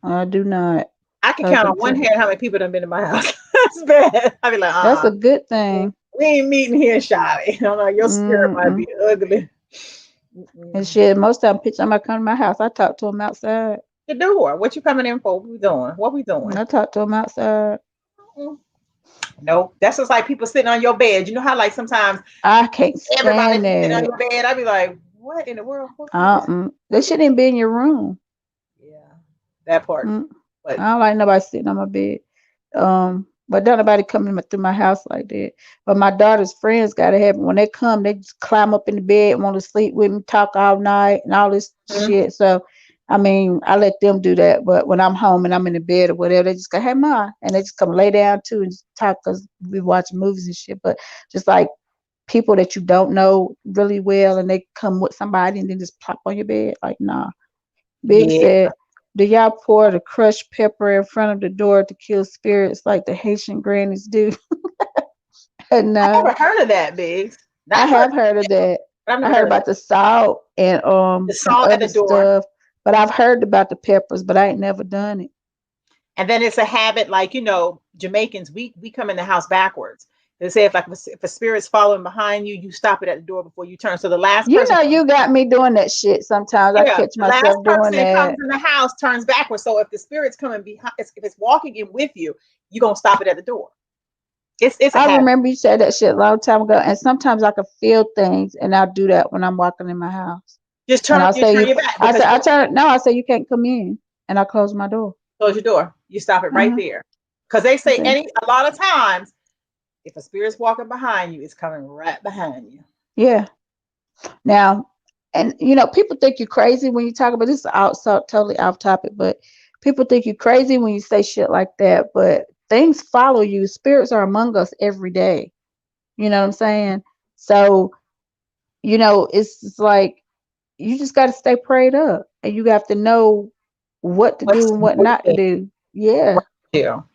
I do not.
I can count on one hand how many people done been in my house. That's bad. I be like,
that's a good thing.
We ain't meeting here, Shawty. I don't know, your spirit might be ugly.
And shit, most time somebody come to my house, I talk to them outside.
The door. What you coming in for? What we doing?
I talk to them outside.
No, that's just like people sitting on your bed. You know how like sometimes
I can't stand
everybody
that.
sitting on your bed. I be like, what in the world?
They shouldn't even be in your room.
Yeah, that part. But
I don't like nobody sitting on my bed. But don't nobody coming through my house like that. But my daughter's friends gotta have it. When they come, they just climb up in the bed, want to sleep with me, talk all night and all this shit. So I mean, I let them do that. But when I'm home and I'm in the bed or whatever, they just go, hey ma, and they just come lay down too and just talk because we watch movies and shit. But just like people that you don't know really well and they come with somebody and then just plop on your bed, like nah. Big said, do y'all pour the crushed pepper in front of the door to kill spirits like the Haitian grannies do? No.
I never heard of that, Biggs.
I have heard of that. I heard about the salt and
the salt
and other stuff, but I've heard about the peppers, but I ain't never done it.
And then it's a habit, like, you know, Jamaicans, we come in the house backwards. They say if a spirit's following behind you, you stop it at the door before you turn. So the last person,
you got me doing that shit sometimes. I catch myself doing that.
Comes in the house turns backwards. So if the spirit's coming behind, if it's walking in with you, you're gonna stop it at the door.
I remember you said that shit a long time ago, and sometimes I can feel things, and I'll do that when I'm walking in my house.
Just turn your back.
I say you can't come in, and I close my door.
Close your door. You stop it right there, because they say a lot of times. If a spirit's walking behind you, it's coming right behind you.
Yeah. Now, and you know, people think you're crazy when you talk about this. Totally off topic, but people think you're crazy when you say shit like that. But things follow you. Spirits are among us every day. You know what I'm saying? So, you know, it's like you just got to stay prayed up, and you have to know what to do and what not to do. Yeah.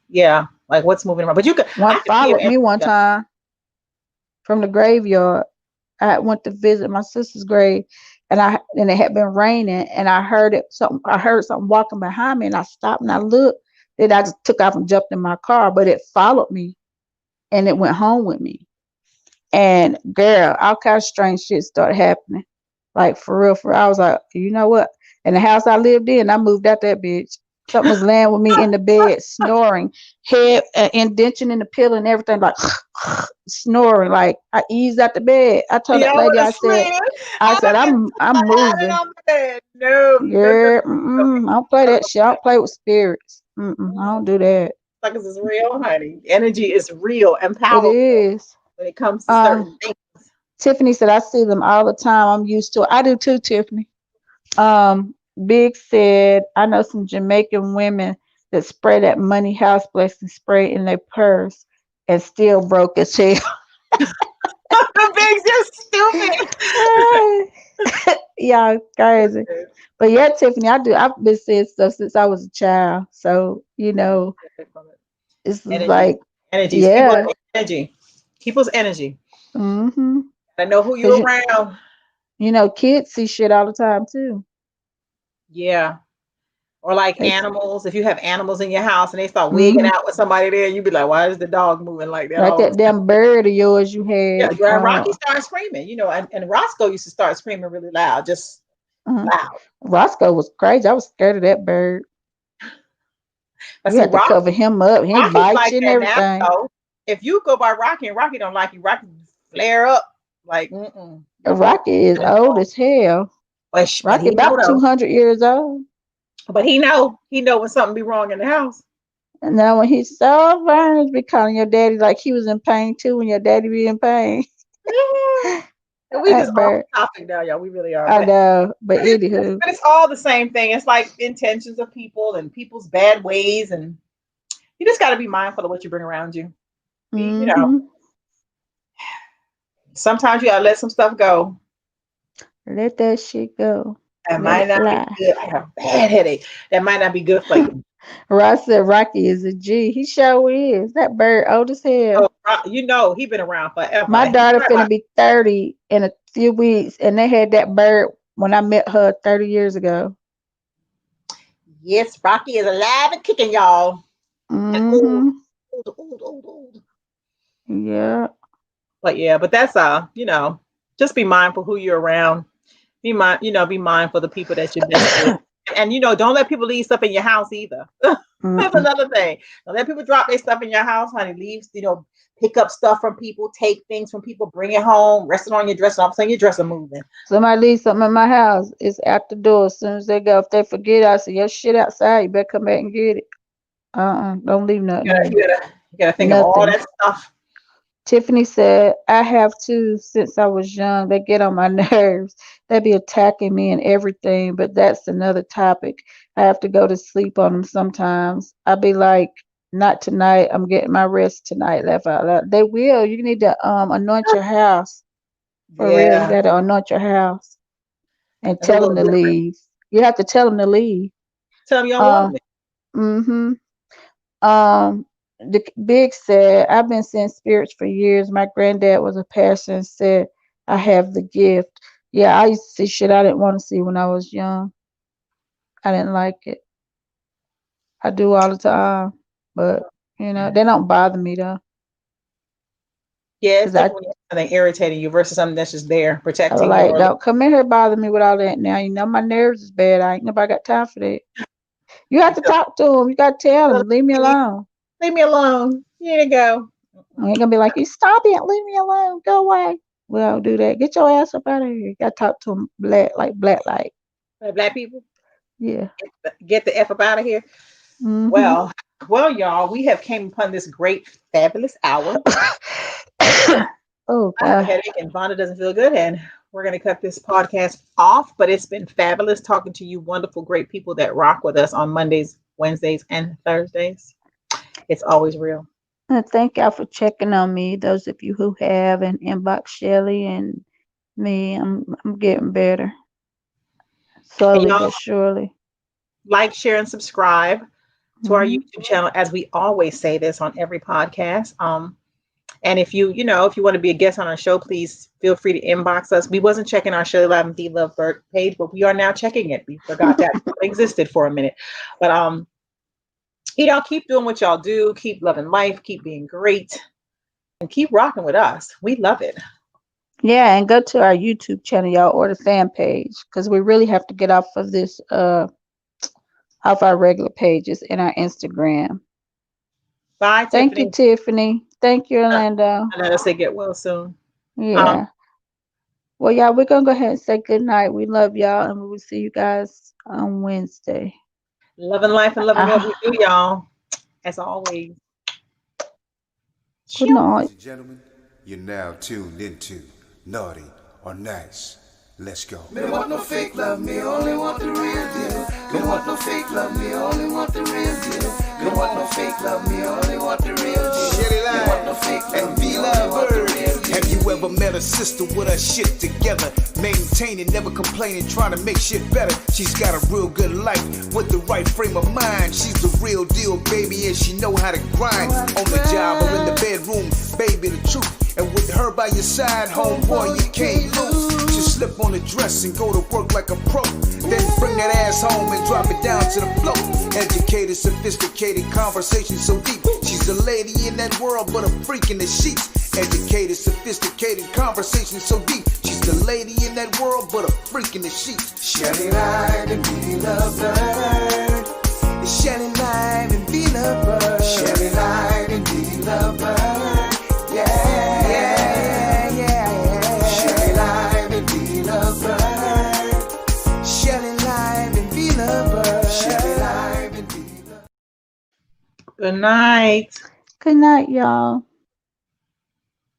Yeah. Like what's moving around. But you could
one followed me one time from the graveyard. I went to visit my sister's grave and it had been raining and I heard something walking behind me and I stopped and I looked. Then I just took off and jumped in my car, but it followed me and it went home with me. And girl, all kinds of strange shit started happening. Like for real. I was like, you know what? In the house I lived in, I moved out that bitch. Something was laying with me in the bed, snoring, head indention in the pillow and everything, like snoring. Like I eased out the bed. I told that lady, I said, I'm moving.
No,
yeah, I don't play that shit. I don't play with spirits. I don't do that.
Like this is real, honey. Energy is real and powerful.
It is
when it comes to certain things.
Tiffany said, I see them all the time. I'm used to it. I do too, Tiffany. Big said, I know some Jamaican women that spray that money house blessing spray in their purse and still broke as hell.
Big's, you're stupid.
Yeah, crazy. But yeah, Tiffany, I've been saying stuff since I was a child. So, you know, it's like
energy.
Yeah.
People's energy.
Mm-hmm.
I know who you're around.
You know, kids see shit all the time too.
Yeah. Or like animals. If you have animals in your house and they start wigging out with somebody there, you'd be like, why is the dog moving like that?
Like that damn bird of yours you had.
Yeah, Rocky started screaming, you know, and Roscoe used to start screaming really loud, just loud.
Roscoe was crazy. I was scared of that bird. You had to cover him up. He bites you and everything.
Now, if you go by Rocky and Rocky don't like you, Rocky flare up like
Rocky is old as hell. Rocky about 200 years old.
But he know when something be wrong in the house.
And now when he's so violent, be calling your daddy like he was in pain too when your daddy be in pain.
And we just off topic now, y'all. We really are.
I know, but anywho.
But it's all the same thing. It's like intentions of people and people's bad ways, and you just got to be mindful of what you bring around you. You know, sometimes you gotta let some stuff go.
Let that shit go.
That might not be good. I have a bad headache. That might not be good for you.
Ross said Rocky is a G. He sure is. That bird old as hell.
Oh, you know, he been around forever.
My daughter finna be 30 in a few weeks, and they had that bird when I met her 30 years ago.
Yes, Rocky is alive and kicking, y'all.
Old. Yeah.
But that's you know, just be mindful who you're around. Be mindful of the people that you visit with. And you know, don't let people leave stuff in your house either. That's another thing. Don't let people drop their stuff in your house, honey. Leave, pick up stuff from people, take things from people, bring it home, rest it on your dresser. All of a sudden, your dresser moving.
Somebody leaves something in my house, it's out the door as soon as they go. If they forget, I say, your shit outside, you better come back and get it. Don't leave nothing.
You gotta think of all that stuff.
Tiffany said, I have too since I was young. They get on my nerves. They be attacking me and everything, but that's another topic. I have to go to sleep on them sometimes. I be like, not tonight. I'm getting my rest tonight. Laugh out loud. They will. You need to anoint your house. For real, you got to anoint your house and tell them to leave. You have to tell them to leave.
Tell them you don't want it.
The Big said, I've been seeing spirits for years. My granddad was a pastor and said, I have the gift. Yeah, I used to see shit I didn't want to see when I was young. I didn't like it. I do all the time, but they don't bother me though.
Yeah, it's like something irritating you versus something that's just there protecting you.
Like, don't come in here bother me with all that now. You know my nerves is bad. I ain't nobody got time for that. You have to talk to them. You got to tell them, leave me alone.
Leave me alone. Here you go.
I ain't gonna be like, you stop it, leave me alone, go away. We don't do that. Get your ass up out of here. You gotta talk to them black like.
Black people?
Yeah.
Get the F up out of here. Mm-hmm. Well, y'all, we have came upon this great, fabulous hour.
Oh, God.
I have a headache and Vonda doesn't feel good, and we're going to cut this podcast off, but it's been fabulous talking to you wonderful, great people that rock with us on Mondays, Wednesdays, and Thursdays. It's always real.
Thank y'all for checking on me. Those of you who have, and inbox Shelly and me, I'm getting better. Slowly but surely.
Like, share, and subscribe to our YouTube channel, as we always say this on every podcast. And if you want to be a guest on our show, please feel free to inbox us. We wasn't checking our Shelly Live and The Love Bird page, but we are now checking it. We forgot that existed for a minute. But keep doing what y'all do. Keep loving life. Keep being great. And keep rocking with us. We love it.
Yeah, and go to our YouTube channel, y'all, or the fan page, because we really have to get off of this, off our regular pages and our Instagram.
Bye,
Thank you, Tiffany. Thank you, Orlando.
I know they say get well soon.
Yeah. Well, y'all, we're going to go ahead and say good night. We love y'all, and we will see you guys on Wednesday.
Loving life and loving what we do, y'all. As always.
Good night.
Ladies and gentlemen, you're now tuned into Naughty or Nice. Let's go.
Me don't want no fake love, me only want the real deal. Me don't want no fake love, me only want the real deal. Me don't want no fake love, me only want the real deal.
Shelly
Me don't want no fake love,
and
me only want the real deal.
Have you ever met a sister with her shit together? Maintaining, never complaining, trying to make shit better. She's got a real good life with the right frame of mind. She's the real deal, baby, and she know how to grind. On the job or in the bedroom, baby, the truth. And with her by your side, homeboy, you can't lose. Just slip on the dress and go to work like a pro. Then bring that ass home and drop it down to the floor. Educated, sophisticated, conversation so deep. She's a lady in that world, but a freak in the sheets. Educated, sophisticated, conversation so deep. She's the lady in that world, but a freak in the sheets.
Shelly Live and Be Love Bird.
Shelly Live and Be Love Bird.
Shelly Live and Be Love Bird.
Yeah, yeah.
Shelly Live and Be Love Bird.
Shelly Live and Be Love Bird.
Shelly Live and Be Love Bird.
Good night.
Good night, y'all.